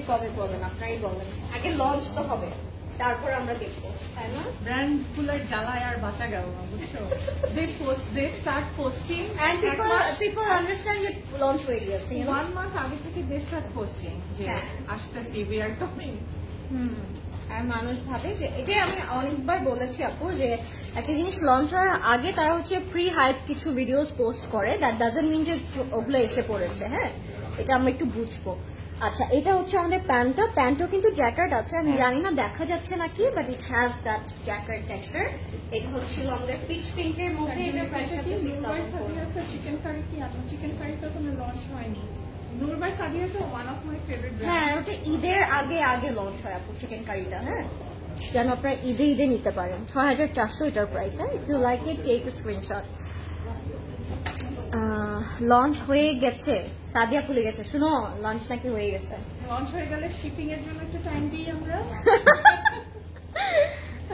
কবে বলেন, আপনারই বলেন। আগে লঞ্চ তো হবে, তারপর আমরা দেখবো, তাই না? ব্র্যান্ড গুলোর জ্বালায় আর বাঁচা গেল না, বুঝছো? they start posting And people understand যে লঞ্চ হয়ে গেছে, you know? 1 month আগে থেকে they start posting যে হ্যাঁ। আসতেছি, we are coming. আর মানুষ ভাবে যে, এটাই আমি অনেকবার বলেছি আপু, যে একটা জিনিস লঞ্চ হওয়ার আগে তারা হচ্ছে প্রি হাইপ কিছু ভিডিওস পোস্ট করে, দ্যাট ডাজন্ট মিন যে ওগুলো এসে পড়েছে। হ্যাঁ, এটা আমরা একটু বুঝবো। আচ্ছা, এটা হচ্ছে আমাদের প্যান্টও কিন্তু জ্যাকেট আছে, আমি জানি না দেখা যাচ্ছে নাকি, but it has that jacket texture. এটা হচ্ছিল আমাদের পিচ পিঙ্কের মধ্যে, এটা প্রাইস থাকবে 6400। চিকেন কারি কি আপনার চিকেন কারি তো কোনো লঞ্চ হয়নি? নূর বাই সাদিয়া তো one of my favourite brand. হ্যাঁ, ওটা ঈদের আগে লঞ্চ হয় আপু চিকেন কারিটা। হ্যাঁ, যেন আপনারা ঈদে নিতে পারেন। 6400 এটার প্রাইস। হ্যাঁ, if you like it take a screenshot. Launch হয়ে গেছে, সাদিয়া খুলে গেছে, শুনো লঞ্চ নাকি হয়ে গেছে। লঞ্চ হয়ে গেলে শিপিং এর জন্য একটু টাইম দিই আমরা।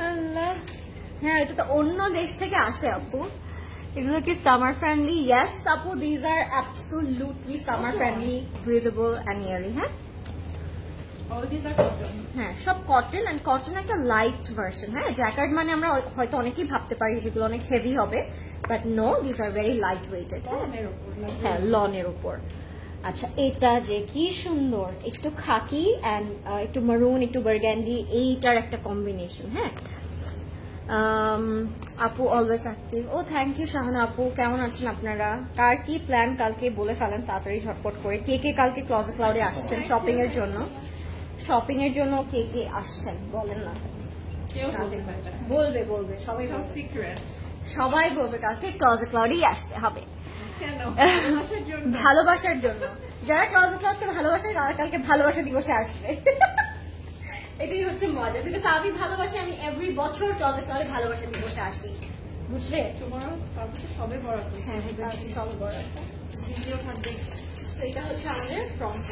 আল্লাহ, হ্যাঁ, এটা তো অন্য দেশ থেকে আসে আপু। এগুলো কি সামার ফ্রেন্ডলি? ইয়েস আপু, these are absolutely summer friendly, breathable and airy. হ্যাঁ, অল দিস আর কটন। হ্যাঁ, সব কটন, এন্ড কটন একটা লাইট ভার্সন। হ্যাঁ, জ্যাকেট মানে আমরা হয়তো অনেকেই ভাবতে পারি যেগুলো অনেক হেভি হবে, but no, this are very light weighted. হ্যাঁ, লনের উপর। আচ্ছা, এটা যে কি সুন্দর, একটু খাকি অ্যান্ড একটু মারুন, একটু বার্গান্ডি, এইটার একটা কম্বিনেশন। হ্যাঁ, আপু always active. Oh thank you Shahana আপু, কেমন আছেন আপনারা? কার কি প্ল্যান কালকে বলে ফেলেন তাড়াতাড়ি ঝটপট করে। কে কালকে ক্লজেট ক্লাউডে আসছেন শপিং এর জন্য? কে আসছেন বলেন না। বলবে সবাই, সিক্রেট সবাই বলবে কালকে ক্লজেট ক্লাউডেই আসতে হবে। কেন? ভালোবাসার জন্য। যারা ক্লজেট ক্লাউডকে ভালোবাসে তারা কালকে ভালোবাসা দিবসে আসবে। এটাই হচ্ছে মজা, বিকজ আমি ভালোবাসি, আমি এভরি বছর ক্লজেট ক্লাউডে ভালোবাসা দিবসে আসি, বুঝলে? তোমারও কালকে সবে বড়। হ্যাঁ, কালকে সবে বড় ভিডিও থাকবে। তো এটা হচ্ছে আমাদের ফ্রন্ট।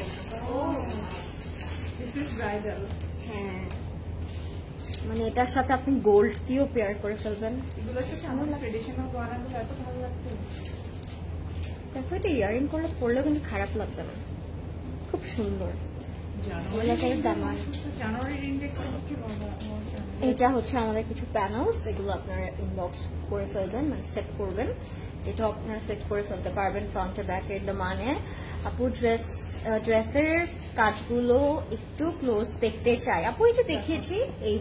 This is bridal. হ্যাঁ, মানে এটার সাথে আপনি গোল্ড দিয়েও পেয়ার করে ফেলবেন। এগুলোর সাথে আমার ট্রেডিশনাল গয়নাগুলো এত ভালো লাগতো। দেখো, এটা ইয়ারিং করলে পরলেও কিন্তু খারাপ লাগবে না, খুব সুন্দর। জানুয়ারির ইন্ডেক্স এটা হচ্ছে আমাদের কিছু প্যানেলস, এগুলো আপনারা ইনবক্স করে ফেলবেন, মানে সেট করবেন। এটাও আপনারা সেট করে ফেলতে পারবেন ফ্রন্টে ব্যাকের মানে। আপু ড্রেসের কাজগুলো একটু ক্লোজ দেখতে চাই আপু। এই যে দেখিয়েছি, এই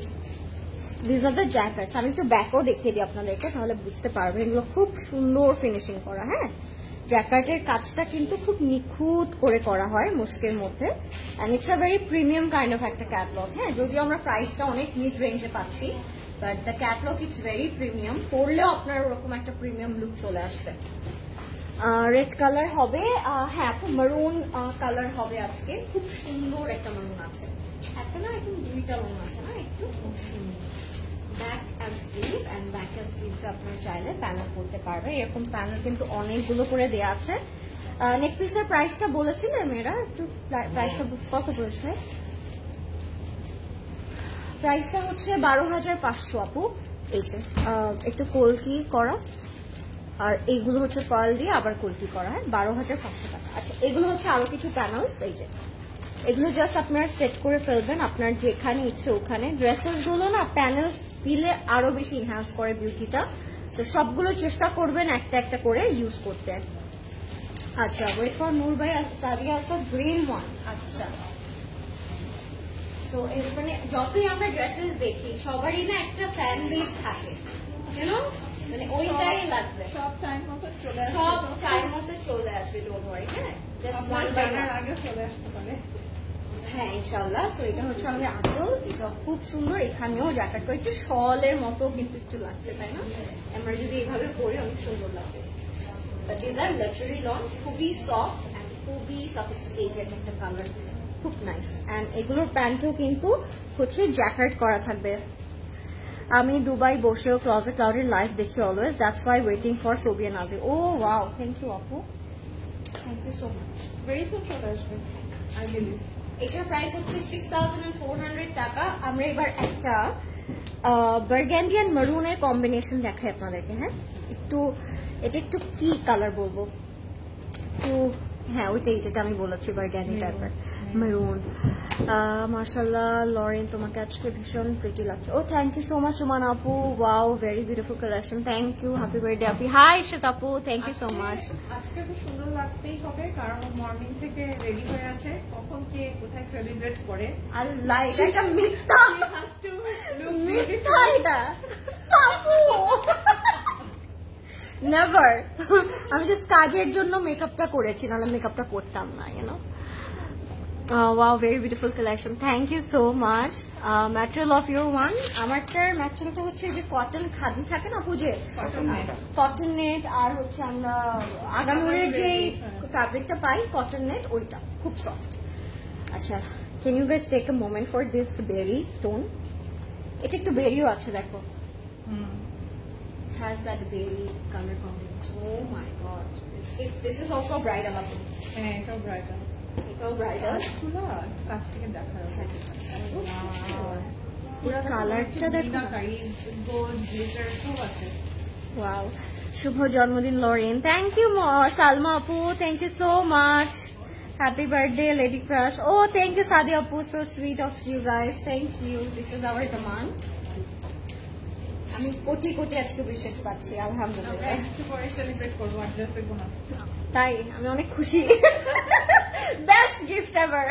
দিস আর দ্য জ্যাকেটস। আমি একটু ব্যাকও দেখিয়ে দিই আপনাদেরকে, তাহলে বুঝতে পারবেন। এগুলো খুব সুন্দর ফিনিশিং করা। হ্যাঁ, জ্যাকেটের কাজটা কিন্তু খুব নিখুঁত করে করা হয় মুশকের মধ্যে, and it's a very premium kind of একটা ক্যাটলগ। হ্যাঁ, যদিও আমরা প্রাইসটা অনেক মিড রেঞ্জে পাচ্ছি, but the catalogue it's very premium. পরলেও আপনার ওরকম একটা প্রিমিয়াম লুক চলে আসবে। রেড কালার হবে, হ্যাঁ আপু মারুন কালার হবে আজকে। খুব সুন্দর একটা মারুন আছে, একটা না একদম দুইটা মারুন আছে না, একটু খুব সুন্দর। Back and sleeve, and back and sleeves আপনারা চাইলে প্যানেল করতে পারবেন। এরকম প্যানেল কিন্তু অনেকগুলো করে দেওয়া আছে। নেক পিসের প্রাইসটা বলেছিলেন মেয়েরা, একটু প্রাইসটা কত বলছে? প্রাইসটা হচ্ছে 12,500 আপু। এই যে একটু কলকি করা, আর এইগুলো হচ্ছে পার্ল দিয়ে আবার কলকি করা। হ্যাঁ, 12,500 টাকা। আচ্ছা, এগুলো হচ্ছে আরো কিছু প্যানেলস। এই যে এগুলো জাস্ট আপনারা সেট করে ফেলবেন আপনার যেখানে ইচ্ছে ওখানে। ড্রেসেস গুলো না প্যানেলস দিলে আরো বেশি এনহ্যান্স করে বিউটিটা, তো সবগুলো চেষ্টা করবেন একটা একটা করে ইউজ করতে। আচ্ছা, ওয়েট ফর নূর ভাই, সাদিয়া আসাদ গ্রিন ওয়ান। আচ্ছা, সো মানে যতই আমরা ড্রেসেস দেখি সবারই না একটা ফ্যান বেস থাকে, ইউনো, মানে ওইটাই লাগবে। সব টাইম মতো চলে আসবে, সব টাইম মতো চলে আসবে, ডোন্ট ওয়ারি। হ্যাঁ, জাস্ট ওয়ান টাইমের আগে চলে আসতে পারে। হ্যাঁ, ইনশাল্লাহ। সো এটা হচ্ছে আমাদের আঁচল, এটা খুব সুন্দর। এখানেও জ্যাকেটটা একটু শলের মতো কিন্তু একটু লাগছে, তাই না? আমরা যদি এভাবে পরে অনেক সুন্দর লাগবে। দিস আর লাক্সারি লন, খুবই সফট অ্যান্ড খুবই সফিস্টিকেটেড একটা কালার, খুব নাইস। অ্যান্ড এগুলোর প্যান্টও কিন্তু হচ্ছে জ্যাকেট করা থাকবে। আমি দুবাই বসেও ক্লজেট ক্লাউডের লাইভ দেখি always, that's why waiting for Sovia Nazir. Oh wow, thank you আপু, thank you so much. Very soon চলে আসবে আই বিলিভ। এটার প্রাইস হচ্ছে 6,400 টাকা। আমরা এবার একটা বার্গান্ডি এন্ড মারুনের কম্বিনেশন দেখাই আপনাদেরকে। হ্যাঁ, একটু এটা একটু কি কালার বলবো, একটু হ্যাঁ ওইটাই যেটা আমি বলেছি বার্গানি টাইপের মেরুন। মাশাআল্লাহ লরেন তোমাকে আজকে ভীষণ প্রিটি লাগছে। Oh thank you so much Suman আপু, wow very beautiful collection, thank you, happy birthday আপু। হাই শ্বেত আপু, থ্যাংক ইউ সো মাচ। আজকে তো সুন্দর লাগতেই হবে কারণ মর্নিং থেকে রেডি হয়ে আছে, কখন কে কোথায় সেলিব্রেট করে। আল্লাহ এটা একটা মিথ্যা, She has to look মিথ্যা beautiful. এটা আপু। নেভার, আমি জাস্ট কাজের জন্য মেকআপটা করেছি, নাহলে মেকআপটা করতাম না, you know. Wow very beautiful collection, thank you so much. Material of your one, আমারটার ম্যাটেরিয়ালটা হচ্ছে যে কটন খাদি থাকে না পুজে, কটন নেট, আর হচ্ছে আমরা আগানুরের যে ফ্যাব্রিকটা পাই কটন নেট, ওইটা খুব সফট। আচ্ছা, can you guys take a moment for this berry tone? এটা একটু বেরিও আছে দেখো, has that berry color combination. Oh my god, this is also bridal up. হ্যাঁ এটাও ব্রাইডাল, এটাও bridal. খুলো কাছ থেকে দেখা পুরো কালারটা দেখো, গোল্ড গ্লিটার সব আছে। ওয়াও। শুভ জন্মদিন লরেন, থ্যাংক ইউ সালমা আপু, thank you so much, happy birthday lady crush. Oh thank you Sadi আপু, so sweet of you guys, thank you, this is our দমান। আমি কোটি কোটি আজকে বিশেষ পাচ্ছি আলহামদুলিল্লাহ, একটু পরে সেলিব্রেট করবো, অ্যাড্রেস দেখবো না। তাই আমি অনেক খুশি, বেস্ট গিফট এভার।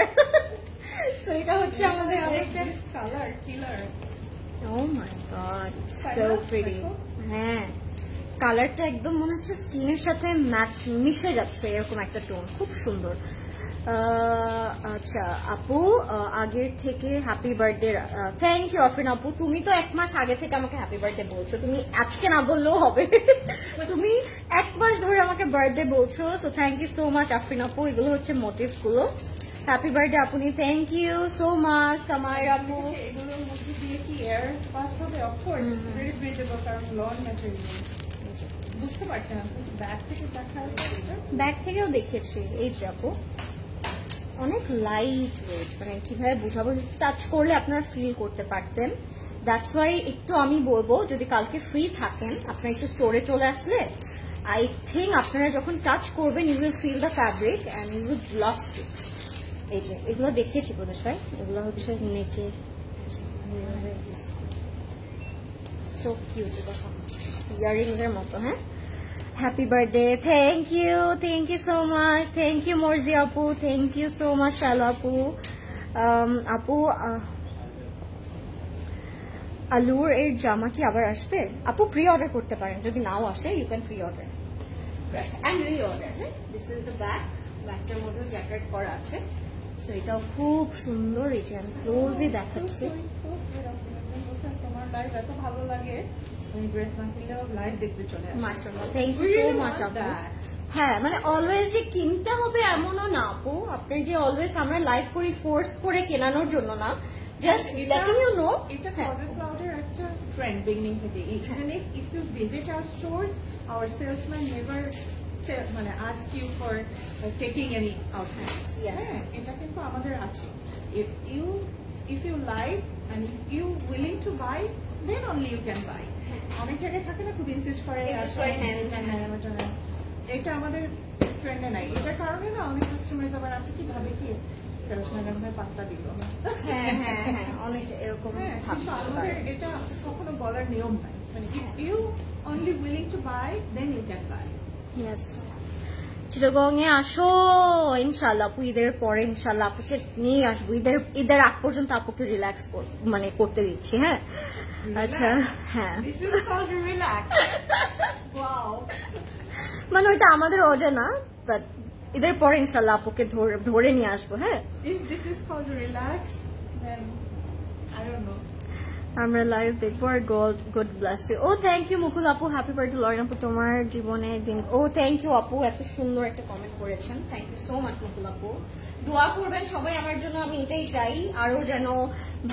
সো এটা হচ্ছে আমাদের অনেকটা colour killer. O my god, so pretty. হ্যাঁ কালারটা একদম মনে হচ্ছে স্কিনের সাথে ম্যাচ মিশে যাচ্ছে, এরকম একটা টোন, খুব সুন্দর। আচ্ছা আপু, আগের থেকে happy birthday, thank you Afrin আপু, তুমি তো 1 মাস আগে থেকে আমাকে হ্যাপি বার্থডে বলছো, তুমি আজকে না বললেও হবে, তুমি 1 মাস ধরে আমাকে বার্থডে বলছো, so thank you so much Afrin আপু। এগুলো হচ্ছে মোটিভ গুলো, হ্যাপি বার্থডে আপনি, thank you so much Samair আপু। এগুলোর মধ্যে দিয়ে কি এয়ার পাস হবে? অফকোর্স ভেরি ব্রিদেবল, কারণ লন ম্যাটেরিয়াল। বুঝতে পারছি না, ব্যাগ থেকে দেখা ব্যাগ থেকেও দেখিয়েছি, এই যে আপু অনেক লাইট ওয়েট, মানে কিভাবে বুঝাবো, টাচ করলে আপনারা ফিল করতে পারতেন। দ্যাটস ওয়াই একটু আমি বলবো যদি কালকে ফ্রি থাকেন আপনারা একটু স্টোরে চলে আসলে, আই থিঙ্ক আপনারা যখন টাচ করবেন you will feel the fabric and you will love it. এই যে এগুলো দেখিয়েছি প্রদেশ ভাই, এগুলো হচ্ছে নেকে, সো কিউট, দেখো ইয়ারিংস এর মতো। হ্যাঁ happy birthday, thank you so much, thank you Morji আপু, thank you so much Shalo আপু। আপু আলুর এর জামা কি আবার আসবে? আপু প্রি অর্ডার করতে পারেন, যদি নাও আসে you can preorder and reorder. This is the bag, ব্যাগটার মধ্যে জ্যাকেট করা আছে, সো এটাও খুব সুন্দর। এই যে আমি ক্লোজলি দেখাচ্ছি, তোমার লাইভ এত ভালো লাগে, আমি ড্রেস না কিনলেও লাইভ দেখতে চলে আসি। মাশাআল্লাহ, থ্যাংক ইউ সো মাচ আপু। হ্যাঁ মানে অলওয়েজ যে কিনতে হবে এমনও না আপু, আপনার যে অলওয়েজ আমরা লাইভ করি ফোর্স করে কেনানোর জন্য না, জাস্ট লেটিং ইউ নো। এটা ক্লোজেট ক্লাউডের একটা ট্রেন্ড বিগিনিং থেকে। এখানে if you visit our stores, our salesman never মানে ask you for taking any outfits. হ্যাঁ এটা কিন্তু আমাদের আছে। If you like and if you willing to buy, then only you can buy. অনেক জায়গায় থাকে না খুব ইনসিস্ট করে, এটা আমাদের ট্রেন্ডে নাই। এটার কারণে না অনেক কাস্টমার আবার আছে কি ভাবে কি সেলসম্যানের ভাই পাত্তা দিল না। হ্যাঁ হ্যাঁ হ্যাঁ অনেক এরকম কিন্তু আমাদের এটা কখনো বলার নিয়ম নাই, মানে if you only willing to buy then you can buy. Yes, Chittagong এ আসো ইনশাল্লাহ, আপু ঈদের পরে ইনশাল্লাহ আপুকে নিয়ে আসবো, ঈদের আগ পর্যন্ত আপুকে রিল্যাক্স মানে করতে দিচ্ছি। হ্যাঁ আচ্ছা, হ্যাঁ মানে ওইটা আমাদের অজানা, বাট ঈদের পরে ইনশাল্লাহ আপুকে ধরে নিয়ে আসবো। হ্যাঁ আমরা লাইভ দেখবো আর God bless you. Oh thank you Mukul আপু, হ্যাপি বার্থডে লরেন আপু, তোমার জীবনে দিন। ও থ্যাংক ইউ আপু, এত সুন্দর একটা কমেন্ট করেছেন, থ্যাংক ইউ সো মাচ মুকুল আপু। দোয়া করবেন সবাই আমার জন্য, আমি এটাই চাই, আরো যেন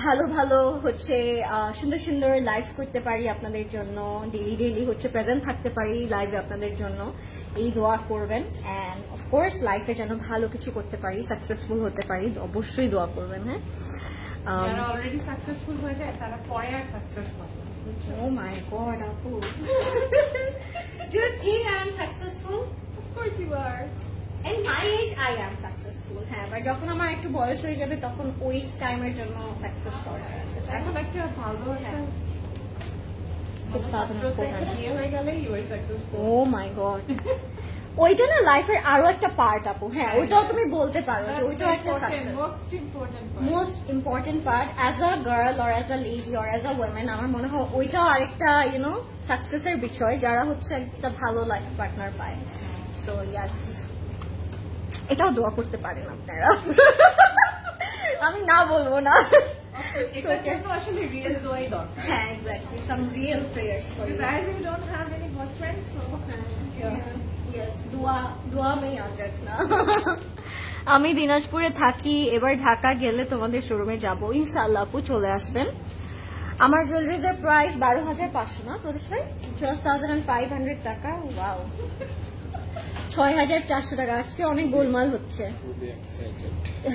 ভালো ভালো হচ্ছে সুন্দর সুন্দর লাইভ করতে পারি আপনাদের জন্য, ডেইলি হচ্ছে প্রেজেন্ট থাকতে পারি লাইভে আপনাদের জন্য, এই দোয়া করবেন। অ্যান্ড অফকোর্স লাইফে যেন ভালো কিছু করতে পারি, সাকসেসফুল হতে পারি, অবশ্যই দোয়া করবেন। হ্যাঁ যারা অলরেডি সাকসেসফুল হয়ে যায় তারা পরে আর সাকসেস পাবে। Oh my God, Apu. Do you think I am successful? Of course you are. in my age I am successful. হ্যাঁ, বাট যখন আমার একটু বয়স হয়ে যাবে তখন ওই টাইমের জন্য সাকসেস করার আছে। এখন একটা ভালো একটা 6,400 বিয়ে হয়ে গেলে you are successful. Oh my god, ওইটা না লাইফের আরো একটা পার্ট আপু। হ্যাঁ, ওইটাও তুমি বলতে পারো যে ওইটাও একটা success, most important part as a girl or as a lady or as a women. আমার মনে হয় ওইটাও আরেকটা সাকসেসের বিষয়, যারা হচ্ছে একটা ভালো লাইফ পার্টনার পায়। সো ইয়াস, এটাও দোয়া করতে পারেন আপনারা। আমি না বলবো না। এটার জন্য আসলে রিয়েল দোয়াই দরকার। হ্যাঁ, exactly, some real prayers for you. As you don't have any boyfriend, so Yes, dua mein yaad rakhna. আমি দিনাজপুরে থাকি, এবার ঢাকা গেলে তোমাদের শোরুমে যাব ইনশাআল্লাহ। আপু চলে আসবেন। আমার জুয়েলারিজ এর প্রাইস 12,500 না প্রদেশ ভাই, 12,500 টাকা। ওয়াও, 6,400 টাকা। আজকে অনেক গোলমাল হচ্ছে।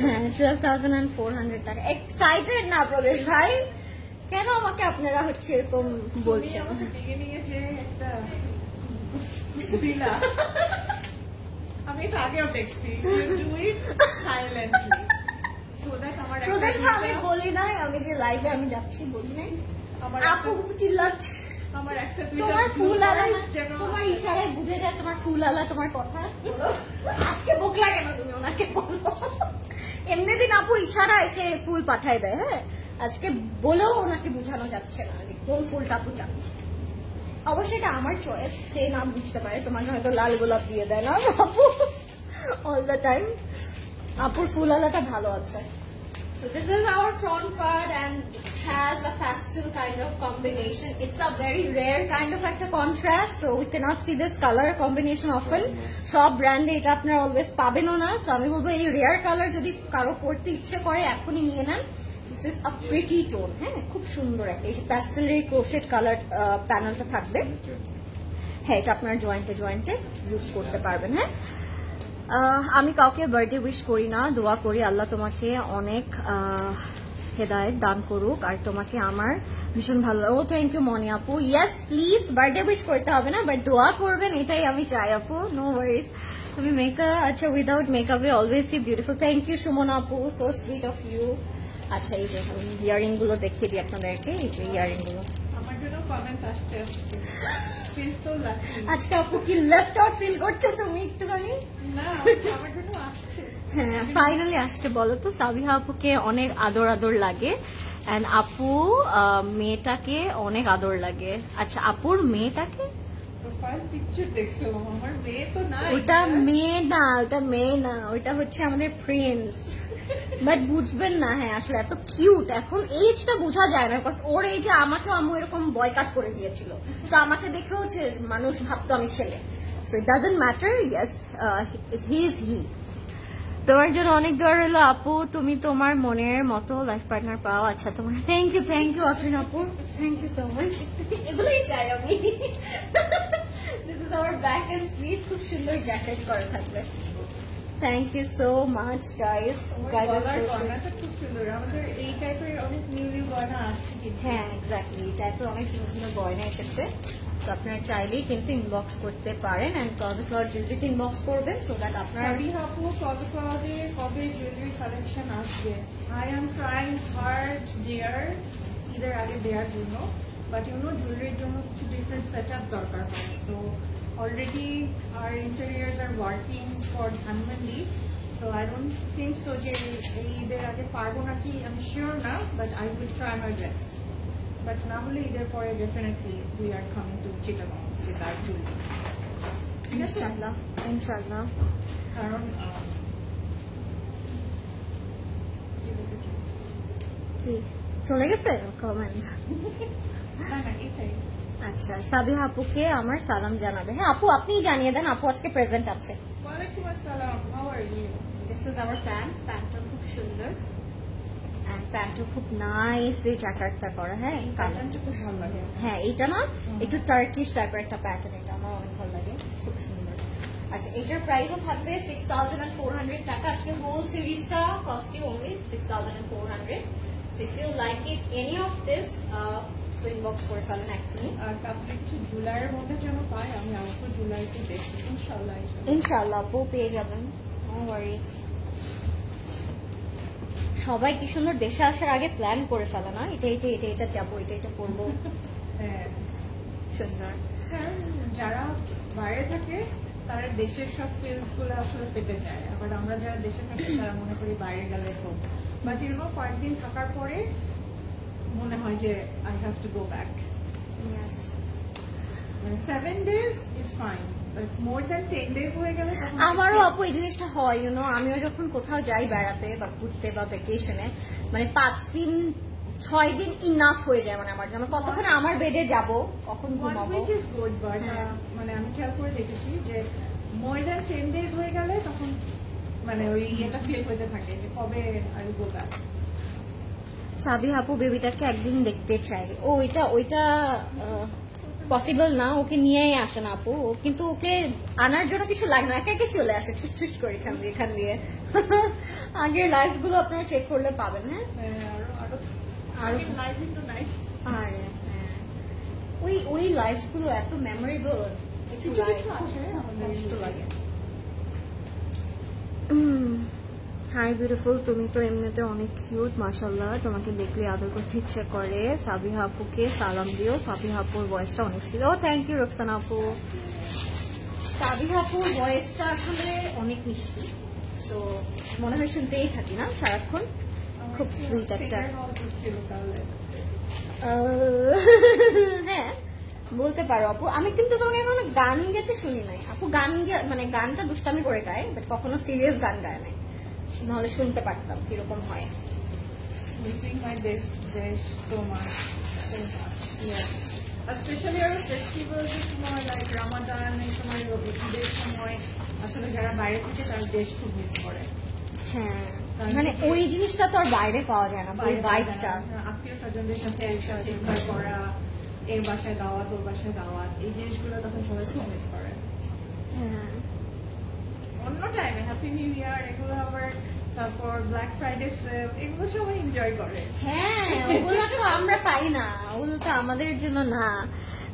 হ্যাঁ, 12,400 টাকা। এক্সাইটেড না প্রদেশ ভাই? কেন আমাকে আপনারা হচ্ছে এরকম বলছেন? আমি এটা আগেও দেখছি, do it silently so that আমার প্রদেশ ভাই আমি বলি নাই, আমি যে লাইভে আমি যাচ্ছি বলি নাই। আমার আপু চিল্লাচ্ছে, আমার একটা তোমার ফুল আলা না, তোমার ইশারায় বুঝে যায় তোমার ফুল আলা তোমার কথা। আজকে বকলা কেন তুমি ওনাকে বলো? এমনি দিন আপুর ইশারা এসে ফুল পাঠায় দেয়। হ্যাঁ, আজকে বলেও ওনাকে বোঝানো যাচ্ছে না যে কোন ফুলটা আপু চাচ্ছে। অবশ্যই এটা আমার চয়েস, সে না বুঝতে পারে। তোমাকে হয়তো লাল গোলাপ দিয়ে দেয় না আপু অল দ্য টাইম। আপুর ফুল আলাটা ভালো আছে। So this is our front part and it has a pastel kind of combination. It's a very rare kind of একটা contrast, so we cannot see this color combination often. সব ব্র্যান্ডে এটা আপনারা always পাবেনও না। So আমি বলবো এই rare colour যদি কারো পড়তে ইচ্ছে করে এখনই নিয়ে নেন। This is a pretty tone. হ্যাঁ, খুব সুন্দর একটা এই যে প্যাস্টেলের ক্রোশেট কালার প্যানেলটা থাকবে। হ্যাঁ, এটা আপনারা জয়েন্টে ইউজ করতে পারবেন। হ্যাঁ, আমি কাউকে বার্থডে উইশ করি না, দোয়া করি আল্লাহ তোমাকে অনেক হেদায়েত দান করুক আর তোমাকে আমার ভীষণ ভালো। ও থ্যাংক ইউ মনি আপু। ইয়েস প্লিজ, বার্থডে উইশ করতে হবে না, বাট দোয়া করবেন এটাই আমি চাই আপু। No worries. তুমি মেকআপ, আচ্ছা উইদাউট মেকআপে always she beautiful. Thank you Suman আপু, সো সুইট অফ ইউ। আচ্ছা, এই যে ইয়ারিং গুলো দেখিয়ে দিই আপনাদেরকে। এই যে ইয়ারিং গুলো আমার জন্য কমেন্ট আসছে, ফিল সো লাকি। আজকে আপু কি লেফট আউট ফিল করছো তুমি একটুখানি? না, আমার জন্য আসছে। হ্যাঁ, ফাইনালি আসছে। বলো তো, সাবিহা আপুকে অনেক আদর লাগে এন্ড আপু মেয়েটাকে অনেক আদর লাগে। আচ্ছা, আপুর মেয়েটাকে প্রোফাইল পিকচার দেখছিলাম, আমার মেয়ে তো না। ওটা মেয়ে না, ওইটা হচ্ছে আমাদের প্রিন্স। বাট বুঝবেন না, হ্যাঁ আসলে এত কিউট। এখন এজটা বোঝা যায় না, বিকজ ওর এজে আমাকেও আম্মু এরকম বয়কাট করে দিয়েছিল। তো আমাকে দেখেও মানুষ ভাবতো আমি ছেলে। So it doesn't matter. Yes, he is he. তোমার জন্য অনেক দোয়া রইলো আপু, তুমি তোমার মনের মতো লাইফ পার্টনার পাও। আচ্ছা, তোমার থ্যাংক ইউ আফরিন আপু, থ্যাংক ইউ সো মাচ। এগুলোই চাই আমি। This is our back and sleeve, খুব সুন্দর জ্যাকেট করা থাকবে। Thank you so much guys. গয়নাটা খুব সুন্দর, আমাদের এই টাইপের অনেক নিউ গয়না আসছে। হ্যাঁ, এক্স্যাক্টলি, এই টাইপের অনেক সুন্দর সুন্দর গয়না এসেছে। তো আপনারা চাইলেই কিন্তু ইনবক্স করতে পারেন এন্ড ক্লজেট ক্লথ জুয়েলারিতে ইনবক্স করবেন সো দ্যাট আপনারা। সাবিহা আপু, কবে জুয়েলারি কালেকশন আসবে? I am trying hard dear, ঈদের আগে দেওয়ার জন্য, বাট জুয়েলারির জন্য কিছু ডিফারেন্ট সেট আপ দরকার হয়। তো already are interiors are working for Dhanmondi, so I don't think so যে এই ঈদের আগে পারবো নাকি আমি শিওর না, but I will try my best. But না হলে ঈদের পরে definitely we are coming to Chittagong with our jewellery. ইনশাআল্লাহ। কারণ কি চলে গেছে কমেন্ট? না এটাই। আচ্ছা, সাবিহা আপুকে আমার সালাম জানাবে। হ্যাঁ আপু, আপনিই জানিয়ে দেন, আপু আজকে প্রেজেন্ট আছে। ওয়ালাইকুম আসসালাম, how are you? This is our প্যান্টটা খুব সুন্দর এন্ড প্যান্টটা খুব নাইসলি জ্যাকেটটা করা। হ্যাঁ, কালারটা খুব ভালো লাগে। হ্যাঁ, এইটা না একটু টার্কিশ টাইপের একটা প্যাটার্ন, এটা আমার অনেক ভালো লাগে, খুব সুন্দর। আচ্ছা, এটার প্রাইসও থাকবে 6,400 টাকা। আজকে হোল সিরিজটা costing only 6,400। So if you like it any of this, so inbox করে ফেলেন এখনই। আর আপনি কিছু জুলাইয়ের মধ্যে যেন পাই, আমি আরো জুলাইতে দেখি ইনশাআল্লাহ। ইনশাআল্লাহ আপু পেয়ে যাবেন, নো ওয়ারিজ। সবাই কি সুন্দর দেশে আসার আগে প্ল্যান করে ফেলে না, এটা যাবো, এটা করবো। হ্যাঁ সুন্দর। কারণ যারা বাইরে থাকে তারা দেশের সব ফিলস গুলো আসলে পেতে চায়, আবার আমরা যারা দেশে থাকি তারা মনে করি বাইরে গেলে হোক, বাট কয়েকদিন থাকার পরে মনে হয় যে I have to go back. Yes. 7 days is fine, but more than 10 days হয়ে গেলে আমারও আপু এই জিনিসটা হয়, আমিও যখন কোথাও যাই বেড়াতে বা ঘুরতে বা ভ্যাকেশনে, মানে 5 দিন 6 দিন ইনাফ হয়ে যায় মানে আমার জন্য। কতক্ষণে আমার বেডে যাব, কখন ঘুমাবো। মানে আমি খেয়াল করে দেখেছি যে মোর দ্যান 10 days হয়ে গেলে তখন মানে ওই এটা ফিল হতে থাকে যে কবে আই গো ব্যাক। সাবি আপু বেবিটাকে একদিন দেখতে চাই। ওইটা পসিবল না, ওকে নিয়েই আসে না আপু, কিন্তু ওকে আনার জন্য কিছু লাগে না, একে চলে আসে ঠুস করে এখান দিয়ে। আগের লাইফ গুলো আপনারা চেক করলে পাবেন। হ্যাঁ আরে ওই লাইফ গুলো এত মেমোরেবল, কষ্ট লাগে। হাই বিউটিফুল, তুমি তো এমনিতে অনেক কিউট মাশাআল্লাহ, তোমাকে দেখলে আদর করতে ইচ্ছে করে। সাবিহা আপুকে সালাম দিও, সাবিহা আপুর ভয়েসটা অনেক ছিল। থ্যাংক ইউ রোকসানা আপু। সাবিহা আপুর ভয়েসটা আসলে অনেক মিষ্টি, তো মনে হয় শুনতেই থাকি না সারাক্ষণ। খুব সুইট একটা। হ্যাঁ বলতে পারো আপু, আমি কিন্তু তোমাকে এখনো গান গেতে শুনি নাই আপু। গান মানে গানটা দুষ্টামি করে গায়, বাট কখনো সিরিয়াস গান গায় নাই, নাহলে শুনতে পারতাম কিরকম হয়। Missing my desh so much. Especially our festivals সময় like Ramadan এই সময় ঈদের সময় আসলে যারা বাইরে থেকে তারা দেশ খুব মিস করে। হ্যাঁ মানে ওই জিনিসটা তো আর বাইরে পাওয়া যায় না, ওই ভাইবটা। আত্মীয় স্বজনদের সাথে একসাথে ইফতার করা, এর বাসায় দাওয়াত ওর বাসায় দাওয়াত, এই জিনিসগুলো তখন সবাই খুব মিস করে। হ্যাঁ অন্য টাইমে হ্যাপি নিউ ইয়ার এগুলো আবার, তারপর ব্ল্যাক ফ্রাইডে সেল, এগুলো সবাই এনজয় করে। হ্যাঁ ওগুলো তো আমরা পাই না, ওগুলো তো আমাদের জন্য না।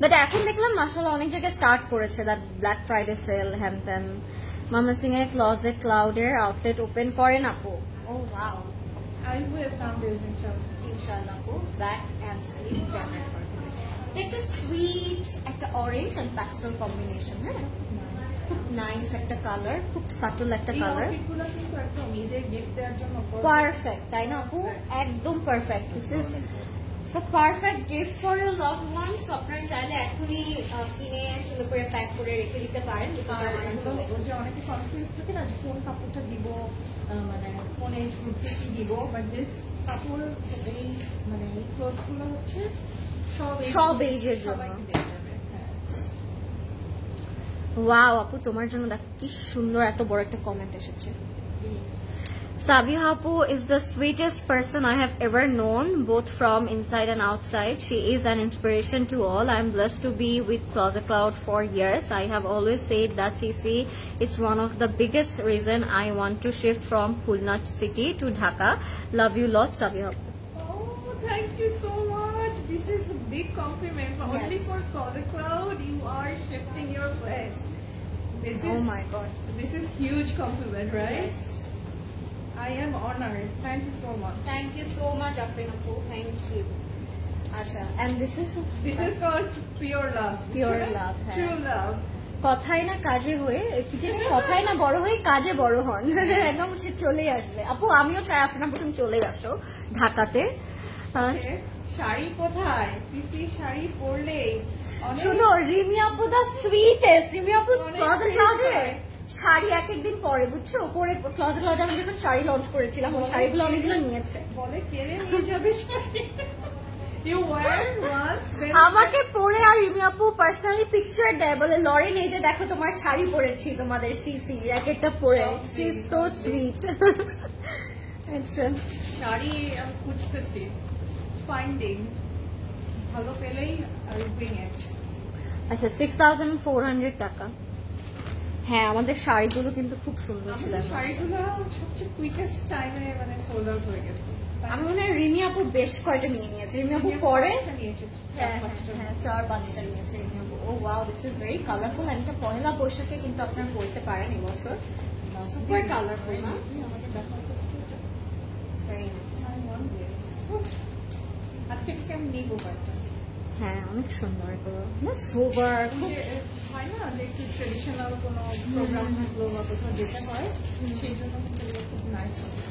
বাট এখন দেখলাম মাশাআল্লাহ অনেক জায়গায় স্টার্ট করেছে দ্যাট ব্ল্যাক ফ্রাইডে সেল হ্যান ত্যান। মামা সিং এর ক্লজেট ক্লাউডের আউটলেট ওপেন করেন আপু? Oh wow, I will some days ইনশাআল্লাহ আপু। ব্ল্যাক এন্ড স্লিভ জ্যাকেট একটা সুইট একটা অরেঞ্জ এন্ড প্যাস্টেল কম্বিনেশন। হ্যাঁ খুব নাইস একটা কালার, খুব সাটল একটা কালার, পারফেক্ট তাই না আপু? একদম perfect. This is so perfect gift for your love ones. আপনারা চাইলে এখনই কিনে সুন্দর করে প্যাক করে রেখে দিতে পারেন। অনেকে কনফিউজ থাকে না যে কোন কাপড়টা দিব, মানে কোন এজ গ্রুপকে কি দিব, বাট দিস কাপড় এই মানে এই ক্লোথ গুলো হচ্ছে সব এজের জন্য। ওয়াও আপু তোমার জন্য দেখ কি সুন্দর এত বড় একটা কমেন্ট এসেছে। Sabiha Apu is the sweetest person I have ever known, both from inside and outside. She is an inspiration to all. I am blessed to be with Closet Cloud for years. I have always said that CC is one of the biggest reason I want to shift from Khulna city to Dhaka. Love you lots, Sabiha Apu. Oh, thank you so much. This is a big compliment. Yes. Only for Closet Cloud, you are shifting your place. Oh my God. This is huge compliment, right? Yes. I am honored. Thank you so much. Thank you so much, Afrin Apu. Thank you. Acha, and this is called pure love. Pure love. True love. কথাই না কাজে হয়ে, কি জানি কথাই না বড় হয়ে কাজে বড় হন। একদম সে চলেই আসবে আপু। আমিও চাই আফরিন আপু তুমি চলে আসো ঢাকাতে। শাড়ি কোথায়? সিসি শাড়ি পরলে শুনো, রিমি আপু দা সুইটেস্ট। রিমি আপু ক্লোজেট ক্লাউডে শাড়ি এক একদিন পরে, বুঝছো? পরে ক্লোজেট ক্লাউডে আমি যখন শাড়ি লঞ্চ করেছিলাম ওই শাড়িগুলো অনেকগুলো নিয়েছে। বলে কেড়ে নিয়ে যাবে শাড়ি। আমাকে পরে আর রিমি আপু পার্সোনালি পিকচার দেয়, বলে লরেন এই যে দেখো তোমার শাড়ি পরেছি তোমাদের সিসি এক একটা পরে। She is so sweet. Sari আমি খুঁজতেছি, ফাইন্ডিং, ভালো পেলেই আই উইল ব্রিং ইট। আচ্ছা 6400 টাকা। হ্যাঁ আমাদের শাড়িগুলো কিন্তু খুব সুন্দর ছিল। শাড়িগুলো সবচেয়ে কুইকেস্ট টাইমে মানে সোল্ড আউট হয়ে গেছে। আমি মনে হয় রিমি আপু বেশ কয়টা নিয়ে নিয়েছে। রিমি আপু পরে নিয়েছে হ্যাঁ 4-5টা নিয়েছে রিমি আপু। Oh wow, this is very colourful. এটা পয়লা বৈশাখে কিন্তু আপনারা পরতে পারেন এবছর। সুপার কালারফুল না? Very nice. আজকে থেকে আমি নিবো কয়েকটা। হ্যাঁ অনেক সুন্দর এগুলো, সোবার। যে হয় না যে একটু ট্রেডিশনাল কোনো প্রোগ্রাম থাকলো বা কোথাও যেতে হয়, সেই জন্য কিন্তু এগুলো খুব নাইস হবে।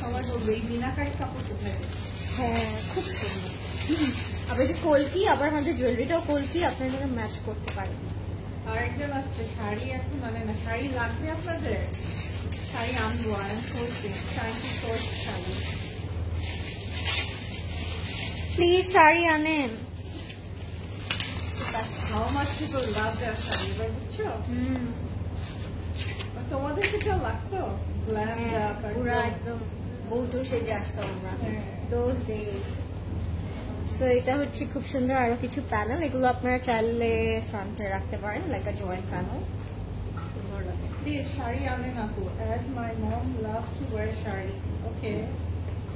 সবাই বলবে এই বিনাকারি কাপড় কোথায় দেবে? হ্যাঁ খুব সুন্দর। আবার যে কলকি, আবার আমাদের জুয়েলারিটাও কলকি, আপনারা ম্যাচ করতে পারেন। আর একজন আসছে শাড়ি এখন মানে না, শাড়ি লাগবে আপনাদের? শাড়ি আনবো, আর শাড়ি প্লিজ শাড়ি আনেন। হাউ মাচ পিপল লাভ দেয়ার শাড়ি, এবার বুঝছো? তোমাদের সেটা লাগতো পুরা একদম বউটো সেজে আসতাম আমরা দোজ ডেজ। সো এটা হচ্ছে খুব সুন্দর আরো কিছু প্যানেল, এগুলো আপনারা চাইলে ফ্রন্টে রাখতে পারেন, লাইক আ জয়েন্ট প্যানেল। সুন্দর লাগে। প্লিজ শাড়ি আনেন আপু, as my mom love to wear sari. Okay,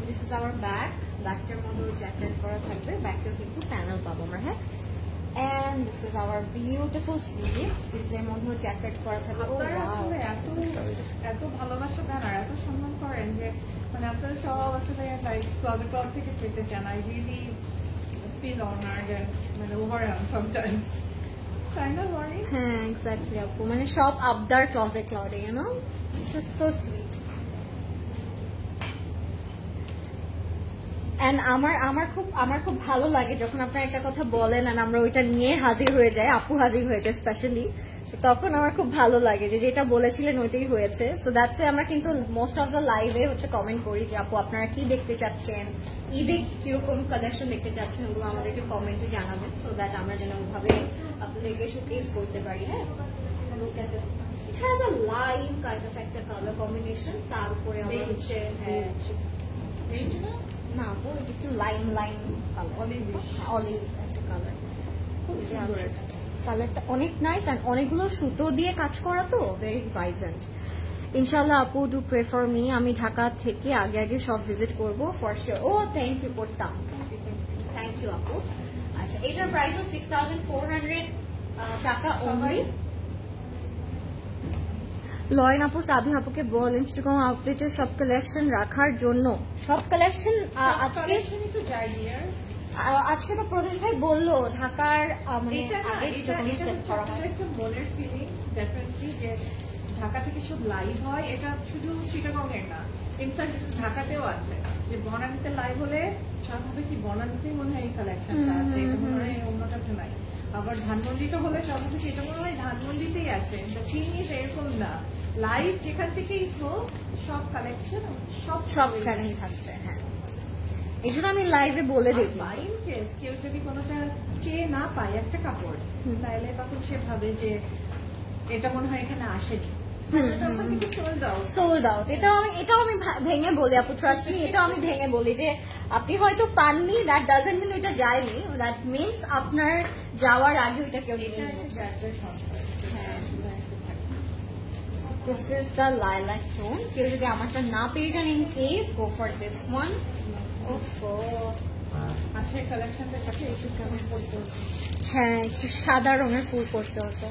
this is hour bag. ব্যাগটার মধ্যে জ্যাকেট করা থাকবে, ব্যাগেও কিন্তু প্যানেল পাবো আমরা। হ্যাঁ, and this is our beautiful sleeves. এর মধ্যে জ্যাকেট করা থাকবে। আপনারা আসলে এত ভালোবাসা দেন আর এত সম্মান করেন যে মানে আপনারা সব আসলে লাইক ক্লথ থেকে পেতে চান। I really feel honored and মানে overwhelmed sometimes. তাই না লরি? হ্যাঁ এক্স্যাক্টলি আপু, মানে সব আবদার ক্লজেট ক্লাউডে, you know, so sweet. And আমার খুব ভালো লাগে যখন আপনারা একটা কথা বলেন আর আমরা ওইটা নিয়ে হাজির হয়ে যাই, আপু হাজির হয়ে যায় স্পেশালি। তখন আমার খুব ভালো লাগে যে যেটা বলেছিলেন ওইটাই হয়েছে। সো দ্যাটস ওয়াই আমরা কিন্তু মোস্ট অফ দ্য লাইভে হচ্ছে কমেন্ট করি যে আপু আপনারা কি দেখতে চাচ্ছেন, ঈদে কিরকম কালেকশন দেখতে চাচ্ছেন, ওগুলো আমাদেরকে কমেন্টে জানাবেন, সো দ্যাট আমরা যেন ওইভাবে আপনাদেরকে শোকেস করতে পারি। হ্যাঁ, look at it. It has a lime kind of একটা কালার কম্বিনেশন, তার উপরে আমরা হচ্ছে হ্যাঁ এই না না আপু, এটা একটু লাইম কালার, অলিভ একটা কালার। খুব সুন্দর এটা। কালারটা অনেক নাইস এন্ড অনেকগুলো সুতো দিয়ে কাজ করা, তো ভেরি ভাইব্রেন্ট। ইনশাল্লাহ আপু, ডু প্রে ফর মি। আমি ঢাকা থেকে আগে সব ভিজিট করব for sure. Oh thank you, করতাম। থ্যাংক ইউ আপু। আচ্ছা, এটার প্রাইস 6400 টাকা অনলি। লয়ন আপু, সাবি আপুকে বলেন চিটাগং আউটলেটের সব কালেকশন রাখার জন্য। সব কালেকশন আজকে তো প্রদেশ ভাই বললো ঢাকার ঢাকা থেকে সব লাইভ হয়, এটা শুধু চিটাগং এর না, ইনফ্যাক্ট ঢাকাতেও আছে। যে বনানীতে লাইভ হলে স্বাভাবিক কি বনানীতেই মনে হয় এই কালেকশনটা আছে, এটা মনে হয় অন্যটাতে নাই। আবার ধানমন্ডিটা হলে স্বাভাবিক এটা মনে হয় ধানমন্ডিতেই আছে। জিনিস এরকম না, লাইভ যেখান থেকেই হোক সব কালেকশন সবখানেই থাকবে। হ্যাঁ, এই জন্য আমি লাইভে বলে দেখি। ইন কেস কেউ যদি কোনোটা চেয়ে না পায় একটা কাপড়, তাহলে তখন সে ভাবে যে এটা মনে হয় এখানে আসেনি, সোল্ড আউট। এটাও আমি ভেঙে বলি আপু, ট্রাস্ট মি, এটাও আমি ভেঙে বলি যে আপনি হয়তো পাননি, দ্যাট ডাজন্ট মিন ওইটা যায়নি, দ্যাট মিনস আপনার যাওয়ার আগে ওইটা কেউ নিয়ে নিয়েছে। This is the lilac tone. কেউ যদি আমারটা না পেয়ে যান, in case go for this one. আজকে কালেকশনটার সাথে একটু কেমন পড়তে হতো। হ্যাঁ, একটু সাদা রঙের ফুল পড়তে হতো।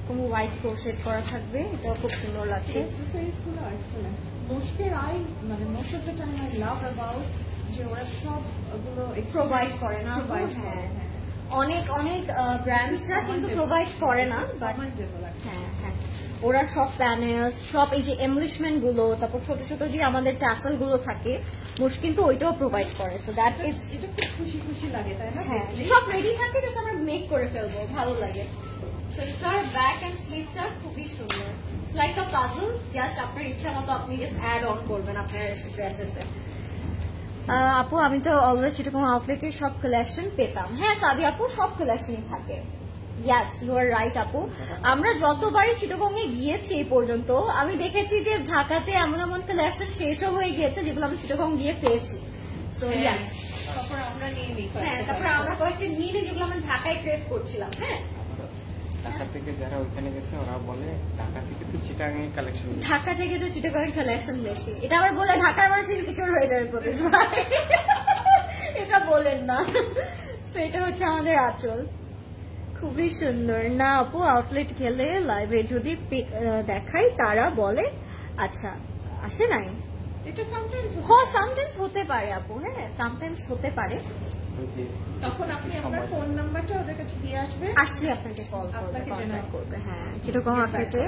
কোনো হোয়াইট ক্রোশেট করা থাকবে, এটাও খুব সুন্দর লাগছে। এক্সেসরিজগুলো এক্সেলেন্ট। মোস্টের মানে most of the time I love about যে ওরা সবগুলো প্রোভাইড করে না। হ্যাঁ, অনেক ব্র্যান্ডসরা কিন্তু প্রোভাইড করে না, বাট হ্যাঁ ওরা সব প্যানেলস, সব এই যে এমব্লিশমেন্ট গুলো, তারপর ছোট ছোট যে আমাদের ট্যাসেল গুলো থাকে, মোস্ট কিন্তু ওইটাও প্রোভাইড করে। সো দ্যাট ইজ, এটা খুব খুশি লাগে, তাই না? হ্যাঁ, সব রেডি থাকে, জাস্ট আমরা মেক করে ফেলবো, ভালো লাগে। সো স্যার ব্যাক এন্ড স্লিভটা খুবই সুন্দর, লাইক আ পাজল, জাস্ট আপনার ইচ্ছা মতো আপনি জাস্ট অ্যাড অন করবেন আপনার ড্রেসেসে। আপু, আমি তো অলওয়েজ চিটাগং আউটলেটের সব কালেকশন পেতাম। হ্যাঁ সাদি আপু, সব কালেকশনই থাকে। ইয়াস, ইউ আর রাইট আপু। আমরা যতবারই চিটাগং এ গিয়েছি এই পর্যন্ত, আমি দেখেছি যে ঢাকাতে এমন কালেকশন শেষও হয়ে গিয়েছে যেগুলো আমি চিটাগং গিয়ে পেয়েছি। সো ইয়াস, তারপর আমরা নিয়ে নিই। হ্যাঁ, তারপর আমরা কয়েকটা নিয়ে নিই যেগুলো আমরা ঢাকায় ক্রেভ করছিলাম। হ্যাঁ, ঢাকা থেকে যারা ওইখানে গেছে ওরা বলে ঢাকা থেকে তো চিটাগাং কালেকশন, ঢাকা থেকে তো চিটাগাং কালেকশন বেশি। এটা আবার বলে ঢাকার মানুষ ইনসিকিউর হয়ে যাবে প্রদেশ ভাই, এটা বলেন না। তো এটা হচ্ছে আমাদের আঁচল, খুবই সুন্দর না আপু? আউটলেট গেলে লাইভে যদি দেখাই তারা বলে আচ্ছা আসে নাই। এটা সামটাইমস হ্যাঁ সামটাইমস হতে পারে আপু, হ্যাঁ সামটাইমস হতে পারে। তখন আপনি আপনার ফোন নাম্বারটা ওদের কাছে দিয়ে আসবে, আসলে আপনাকে কল করবে, আপনাকে কন্ট্যাক্ট জানাবে। করবে। হ্যাঁ চিটাগাং আউটলেটে।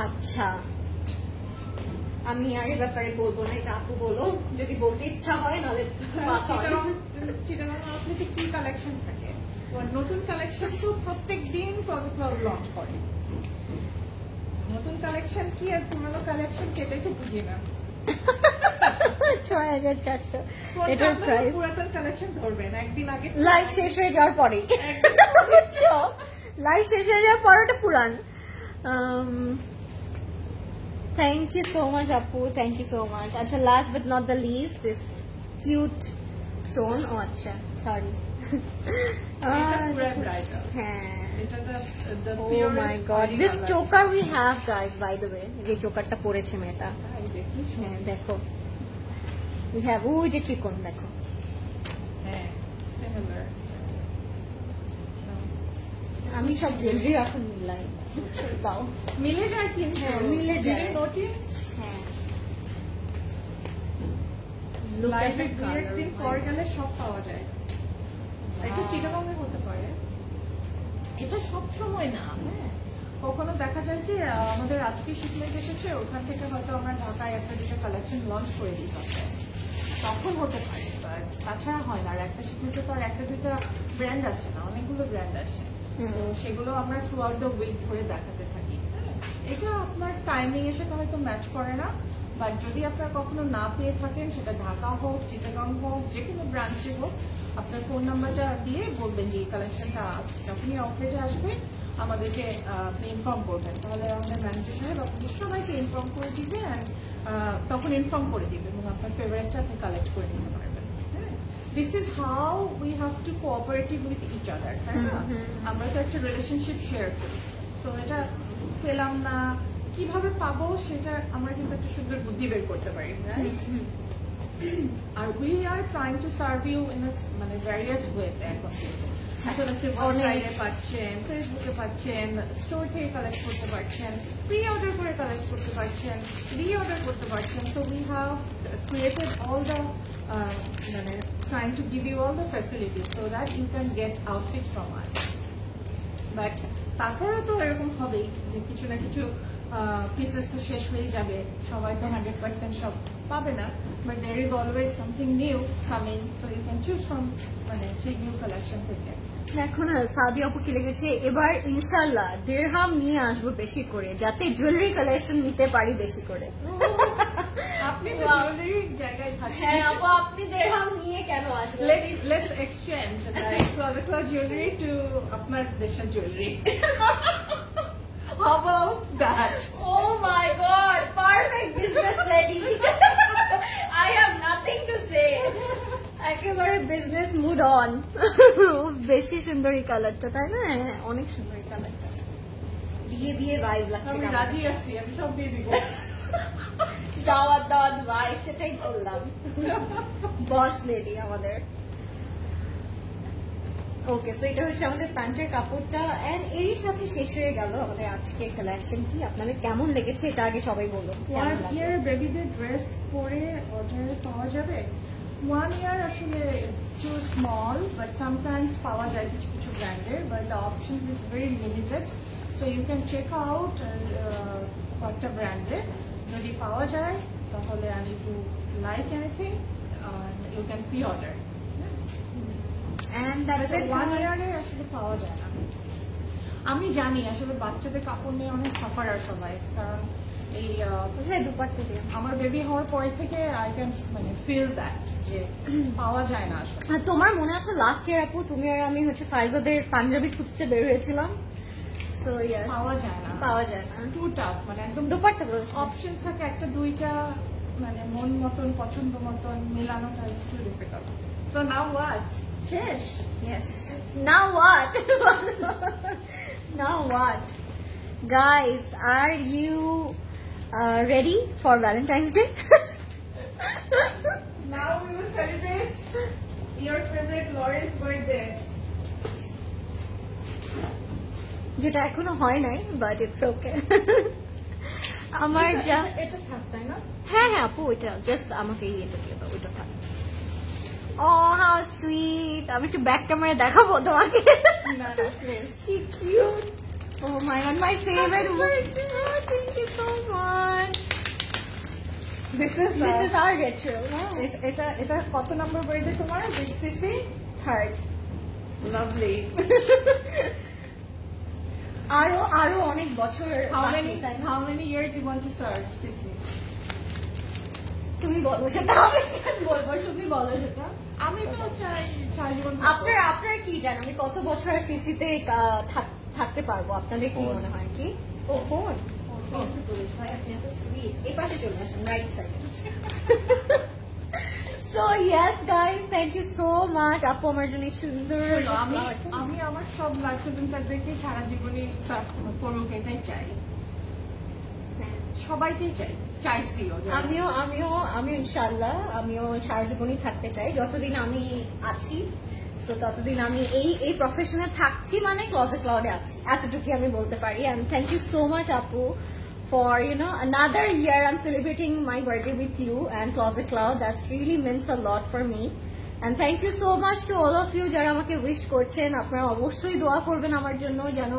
আচ্ছা আমি আর এই ব্যাপারে বলবো না, এটা আপু বলো যদি বলতে ইচ্ছা হয়, নাহলে pass on। চিটাগাং আউটলেটে কি কালেকশন থাকে, নতুন কালেকশন তো প্রত্যেক দিন প্রজেক্ট লঞ্চ করে। নতুন কালেকশন কি আর পুরনো কালেকশন সেটাই তো বুঝি না। 6400 কোনটা এটার আপনারা প্রাইস পুরাতন কালেকশন ধরবেন একদিন আগে লাইভ শেষ হয়ে যাওয়ার পরেই, বুঝছো? লাইভ শেষ হয়ে যাওয়ার পর ওটা পুরান। থ্যাংক ইউ সো মাচ আপু, থ্যাংক ইউ সো মাচ। আচ্ছা last but not the least this cute tone. ও আচ্ছা সরি। এটা পুরো ব্রাইডাল, হ্যাঁ এটা the oh purest my god, body this color। choker we have guys by the way, এই চোকারটা পরেছে মেয়েটা। এই দেখিস? হ্যাঁ দেখো we have ওই যে চিকন দেখো। হ্যাঁ সিমিলার। আমি সব জুয়েলারি এখন মিলাই, তাও মিলে যায় কিন্তু, হ্যাঁ, মিলে যায়। নোটিস হ্যাঁ লাইভে দু একদিন পর গেলে সব পাওয়া যায়। এটা চিটাগাংয়ে হতে পারে, এটা সব সময় না। হ্যাঁ কখনো দেখা যায় যে আমাদের আজকে শিপমেন্ট এসেছে, ওখান থেকে হয়তো আমরা ঢাকায় একটা দুটো কালেকশন লঞ্চ করে দিই সপ্তাহে, তখন হতে পারে। বাট তাছাড়া হয় না। আর একটা শিপমেন্টে তো আর একটা দুইটা ব্র্যান্ড আসে না, অনেকগুলো ব্র্যান্ড আসে, তো সেগুলো আমরা থ্রু আউট দ্য উইক ধরে দেখাতে থাকি। এটা আপনার টাইমিং এর সাথে হয়তো ম্যাচ করে না, বাট যদি আপনার কখনো না পেয়ে থাকেন, সেটা ঢাকা হোক, চিটাগাং হোক, যে কোনো ব্রাঞ্চে হোক, আপনার ফোন নাম্বারটা দিয়ে বলবেন যে এই কালেকশনটা যখনই আউটলেটে আসবে আমাদেরকে আপনি ইনফর্ম করবেন, তাহলে আমাদের ম্যানেজার সাহেব আপনাদের সবাইকে ইনফর্ম করে দিবে, অ্যান্ড তখন ইনফর্ম করে দিবে এবং আপনার ফেভারিটটা আপনি কালেক্ট করে নিতে পারবেন। This is how we have to cooperative with each other, তাই না? আমরা তো একটা রিলেশনশিপ শেয়ার করি, সো এটা পেলাম না কিভাবে পাবো সেটা আমরা কিন্তু একটা সুন্দর বুদ্ধি বের করতে পারি, রাইট? আর we are trying to serve you in মানে ভ্যারিয়াস ওয়েতে। এখন আপনি ওয়েবসাইটে পাচ্ছেন, ফেসবুকে পাচ্ছেন, স্টোর থেকে কালেক্ট করতে পারছেন, প্রি অর্ডার করে কালেক্ট করতে পারছেন, রি অর্ডার করতে পারছেন। So we have created all the মানে trying to give you all the facilities so that you can get outfit from us. But তারপরেও তো এরকম হবেই যে কিছু না কিছু পিসেস তো শেষ হয়ে যাবে, সবাই তো 100% সব পাবে না, but there is always something new coming, so you can choose from মানে সেই নিউ কালেকশন থেকে। দেখো না সাদি আপু কি লিখেছে, এবার ইনশাল্লাহ দিরহাম নিয়ে আসবো বেশি করে, যাতে জুয়েলারি কালেকশন নিতে পারি বেশি করে। আপনি তো জুয়েলারি জায়গায় থাকেন। হ্যাঁ আপু আপনি দিরহাম নিয়ে কেন আসবেন? Let's exchange like Closet jewelry to আপনার দেশের jewelry. How about that? Oh my god, perfect business lady. I have nothing to say. একেবারে বিজনেস মুড অন। বেশি সুন্দর এই কালারটা, তাই না? হ্যাঁ অনেক সুন্দর এই কালারটা, বিয়ে বিয়ে ভাইব লাগছে। আমি রাজি আছি, আমি সব দিয়ে দিব। দাওয়াত দাওয়াত ভাই, সেটাই করলাম। বস লেডি আমাদের। ওকে সো এটা হচ্ছে আমাদের প্যান্টের কাপড়টা, এন্ড এরই সাথে শেষ হয়ে গেল আমাদের আজকে কালেকশনটি। আপনাদের কেমন লেগেছে এটা আগে সবাই বলুন। 1 year বেবিদের ড্রেস পরে অর্ডারে পাওয়া যাবে? 1 year আসলে টু স্মল, বাট সামটাইমস পাওয়া যায় কিছু কিছু ব্র্যান্ডের, but the option is very limited, so you can check out কয়েকটা ব্র্যান্ডে, যদি পাওয়া যায় তাহলে, and if you like anything you can pre-order. And that's it. 1 year আসলে পাওয়া যায় না। আমি জানি আসলে বাচ্চাদের কাপড় নিয়ে অনেক সাফারার সবাই, কারণ এই দুপাট্টা দিয়ে আমার বেবি হওয়ার পরে থেকে আই ক্যান মানে ফিল দ্যাট যে পাওয়া যায় না আসলে। আর তোমার মনে আছে লাস্ট ইয়ার আপু তুমি আর আমি হচ্ছে ফাইজাদের পাঞ্জাবি খুঁজতে বের হয়েছিলাম, সো ইয়েস পাওয়া যায় না, পাওয়া যায় না, টু টাফ, মানে একদম দুপাট্টা অপশন থাকে একটা দুইটা, মানে মন মতন পছন্দ মতন মেলানোটা is too difficult. So now what? শেষ? Yes. Now what? Now what? Guys, are you ready for Valentine's Day? Now we will celebrate your favorite Lawrence birthday. যেটা এখনো হয় নাই, but it's okay. আমার যা এটা থাক, তাই না? হ্যাঁ হ্যাঁ আপু, ওইটা জাস্ট আমাকে ইয়েটা দিয়ে দাও, ওইটা থাক। Oh, how sweet! আমি একটু ব্যাক ক্যামেরা দেখাবো তোমাকে। না, না, please. কি cute! Oh my god, my favorite word. Oh, thank you so much. This is our ritual, no? এটা কত নম্বর বার্থডে তোমার? Big Sissy? Third. Lovely. আরো অনেক বছর বাকি, তাই না? How many years you want to serve, Sissy? তুমি বলো সেটা, আমি কেন বলবো, তুমি বলো সেটা। আমি তো চাই জীবন আপনার কি জান আমি কত বছর সিসিতে থাকতে পারবো, আপনাদের কি মনে হয়? কি ও ফোন ভাই, আপনি এত সুইট। এই পাশে চলে আসেন, রাইট সাইডে। So yes guys, thank you so much. আপু আমার জন্য সুন্দর। আমি আমার সব লাইফ প্রেজেন্টারদেরকে সারা জীবনই সার্ভ করবো, এটাই চাই, সবাইকেই চাই, চাইছিও। আমিও ইনশাআল্লাহ আমিও সারা জীবনই থাকতে চাই, যতদিন আমি আছি। সো ততদিন আমি এই প্রফেশনে থাকছি, মানে ক্লোজেট ক্লাউডে আছি, এতটুকু আমি বলতে পারি। And thank you so much আপু for another year I'm celebrating my birthday with you and Closet Cloud. That's really means a lot for me, and thank you so much to all of you যারা আমাকে wish করছেন। আপনারা অবশ্যই দোয়া করবেন আমার জন্য, যেন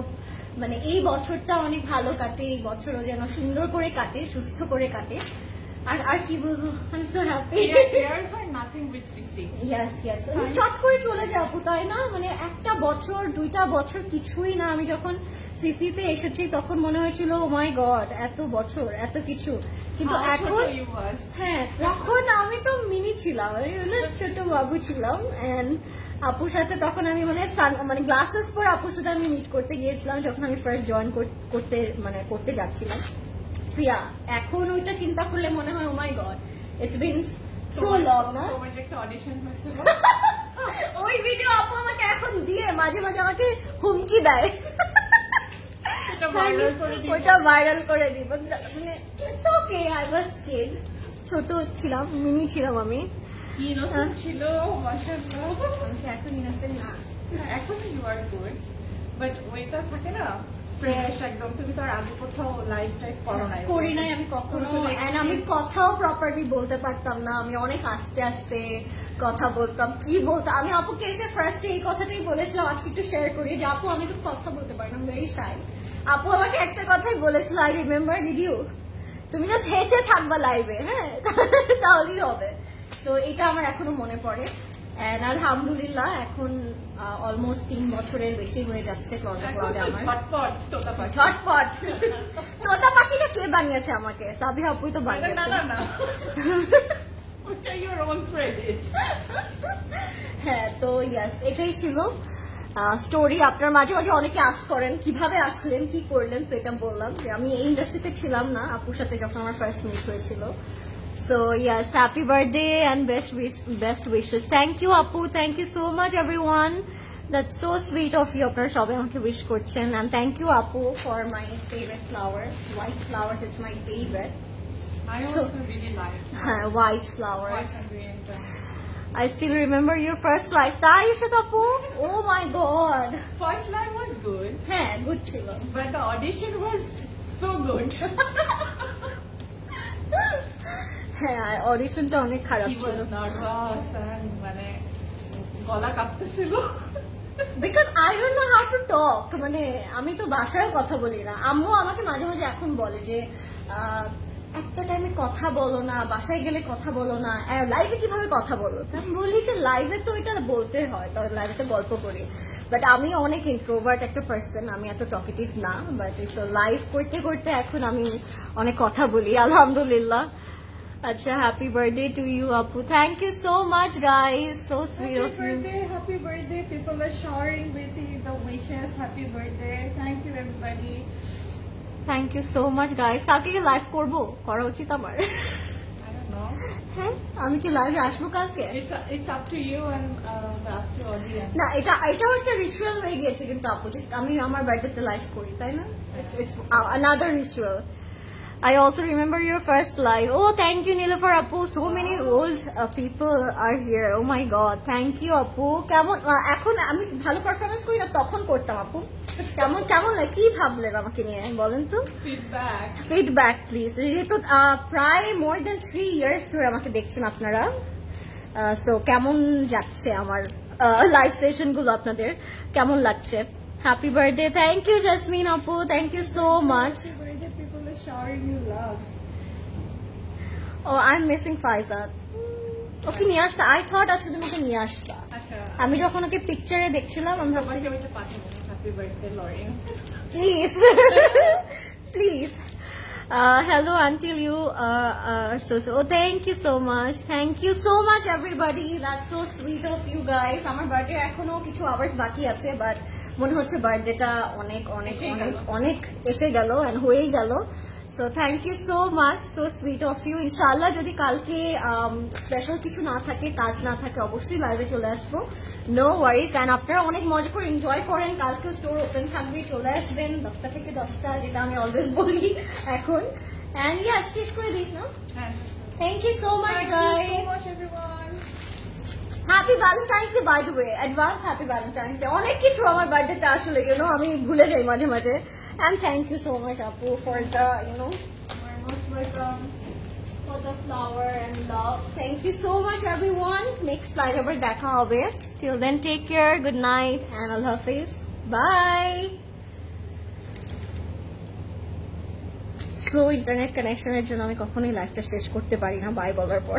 মানে এই বছরটা অনেক ভালো কাটে, এই বছরও যেন সুন্দর করে কাটে, সুস্থ করে কাটে। আর কি বলবো, I'm so happy. Years are nothing with Sissy. Yes. চট করে চলে যায় আপু, তাই না? মানে একটা বছর, 2টা বছর কিছুই না। আমি যখন সিসিতে এসেছি তখন মনে হয়েছিল ও মাই গড, এত বছর, এত কিছু। কিন্তু এখন হ্যাঁ, তখন আমি তো মিনি ছিলাম, ছোট বাবু ছিলাম। এন্ড আপুর সাথে তখন আমি মানে গ্লাসেস পরে আপুর সাথে আমি মিট করতে গিয়েছিলাম যখন আমি ফার্স্ট জয়েন করতে যাচ্ছিলাম। সো ইয়া, এখন ওইটা চিন্তা করলে মনে হয় oh my god, it's been so long না? একটা অডিশন হয়েছিল, ওই ভিডিও আপু আমাকে এখন দিয়ে মাঝে মাঝে আমাকে হুমকি দেয়, ওটা ভাইরাল করে দিব। মানে it's okay, I was scared, ছোট ছিলাম, মিনি ছিলাম আমি, ইনোসেন্ট ছিল। এখন ইনোসেন্ট না, এখন ইউ আর গুড, বাট ওইটা থাকে না ফ্রেশ একদম। তুমি তো আর আগে কোথাও লাইফ টাইপ করি নাই আমি কখনো, এন্ড আমি কথাও প্রপারলি বলতে পারতাম না। আমি অনেক আস্তে আস্তে কথা বলতাম, কি বলতাম। আমি আপুকে এসে ফার্স্টে এই কথাটাই বলেছিলাম, আজকে একটু শেয়ার করি যে আপু আমি তো কথা বলতে পারি না, ভেরি শাই। আপু আমাকে একটা কথাই বলেছিল, আই রিমেম্বার, ডিড ইউ, তুমি জাস্ট হেসে থাকবা লাইভে, হ্যাঁ তাহলেই হবে। সো এটা আমার এখনো মনে পড়ে। এন্ড আলহামদুলিল্লাহ এখন অলমোস্ট 3 বছরের বেশি হয়ে যাচ্ছে ক্লোজেট ক্লাউডে আমার। ঝটপট তোতা পাখিটা কে বানিয়েছে আমাকে? সাবিহা আপুই তো বানিয়েছে। না ওটা ইওর ওন ক্রেডিট। হ্যাঁ, তো ইয়েস, এটাই ছিল স্টোরি। আপনার মাঝে মাঝে অনেকে আস্ক করেন কিভাবে আসলেন, কি করলেন, সো এটা বললাম যে আমি এই ইন্ডাস্ট্রিতে ছিলাম না আপুর সাথে যখন আমার ফার্স্ট মিট হয়েছিল। So yes, happy birthday and best wishes. Thank you Apu, thank you so much everyone. That's so sweet of you. আপনারা সবাই আমাকে উইশ করছেন, and thank you Apu for my favorite flowers. White flowers, it's my favorite. I also really like white flowers. white and green. I still remember your first life. তাই সেটা আপু, oh my god. First life was good. হ্যাঁ, good ছিল, but the audition was so good. হ্যাঁ, অডিশনটা অনেক খারাপ ছিল। মানে গলা কাঁপতেছিল, because I don't know how to talk. মানে আমি তো বাসায় কথা বলি না। আম্মু আমাকে মাঝে মাঝে এখন বলে যে একটা টাইমে কথা বলো না, বাসায় গেলে কথা বলো না, লাইভে কিভাবে কথা বলো? আমি বলি যে লাইভে তো এটা বলতে হয়, তো লাইভে তো গল্প করি। বাট আমি অনেক ইন্ট্রোভার্ট একটা পার্সন, আমি এত টকেটিভ না। বাট তো লাইভ করতে করতে এখন আমি অনেক কথা বলি, আলহামদুলিল্লাহ। আচ্ছা, হ্যাপি বার্থডে টু ইউ আপু, thank you so much guys, so sweet of you. Happy birthday, people are sharing with you the wishes. Happy birthday, thank you everybody. Thank you so much guys. কালকে কি live করবো? করা উচিত আমার? I don't know. হ্যাঁ আমি কি লাইভে আসবো কালকে? It's up to you and up to audience. না এটাও একটা রিচুয়াল হয়ে গিয়েছে কিন্তু আপু যে আমি আমার বার্থডেতে লাইভ করি তাই না? It's another ritual. I also remember your first live. Oh, thank you, Nilufar Apu. So many old people are here. Oh my God, thank you, Apu. কেমন এখন আমি ভালো পারফরমেন্স করি না তখন করতাম আপু। কেমন কি ভাবলেন আমাকে নিয়ে বলেন তো? Feedback please. যেহেতু প্রায় মোর দেন 3 years ধরে আমাকে দেখছেন আপনারা, সো কেমন যাচ্ছে আমার লাইভ সেশন গুলো, আপনাদের কেমন লাগছে? Happy birthday, thank you Jasmine আপু, thank you so much. Showering you love. Oh, I'm missing Faizat. ওকে নিয়ে আসতে আই থট আজকে তুমি ওকে নিয়ে আসবা। আচ্ছা আমি যখন ওকে পিকচারে দেখছিলাম আমি ভাবছি তোমাকে পাঠাবো happy birthday Lauren please please hello until you oh thank you so much everybody, that's so sweet of you guys. আমার বার্থডে এখনো কিছু আওয়ার্স বাকি আছে বাট মনে হচ্ছে বার্থডেটা অনেক অনেক অনেক অনেক এসে গেল এন্ড হয়ে গেল। So thank you so much, so sweet of you. ইনশাআল্লাহ যদি কালকে স্পেশাল কিছু না থাকে, কাজ না থাকে, অবশ্যই লাইভে চলে আসবো, নো ওয়ারিজ। এন্ড আপনারা অনেক মজা করে এনজয় করেন, কালকে স্টোর ওপেন থাকবে, চলে আসবেন 10টা থেকে 10টা, যেটা আমি অলওয়েজ বলি এখন। এন্ড ইয়াস শেষ করে দিই না? Thank you so much guys, happy Valentine's Day by the way, advance happy Valentine's Day. অনেক কিছু আমার বার্থডেতে আসলে আমি ভুলে যাই মাঝে মাঝে। And thank you so much, Apu, for the, You're most welcome. for the flower and love. Thank you so much, everyone. Next slide abar dekha hobe. Till then, take care, good night, and Allah Hafiz. Bye. Slow internet connection এর জন্য আমি কখনোই লাইভটা শেষ করতে পারি না by বলার পর।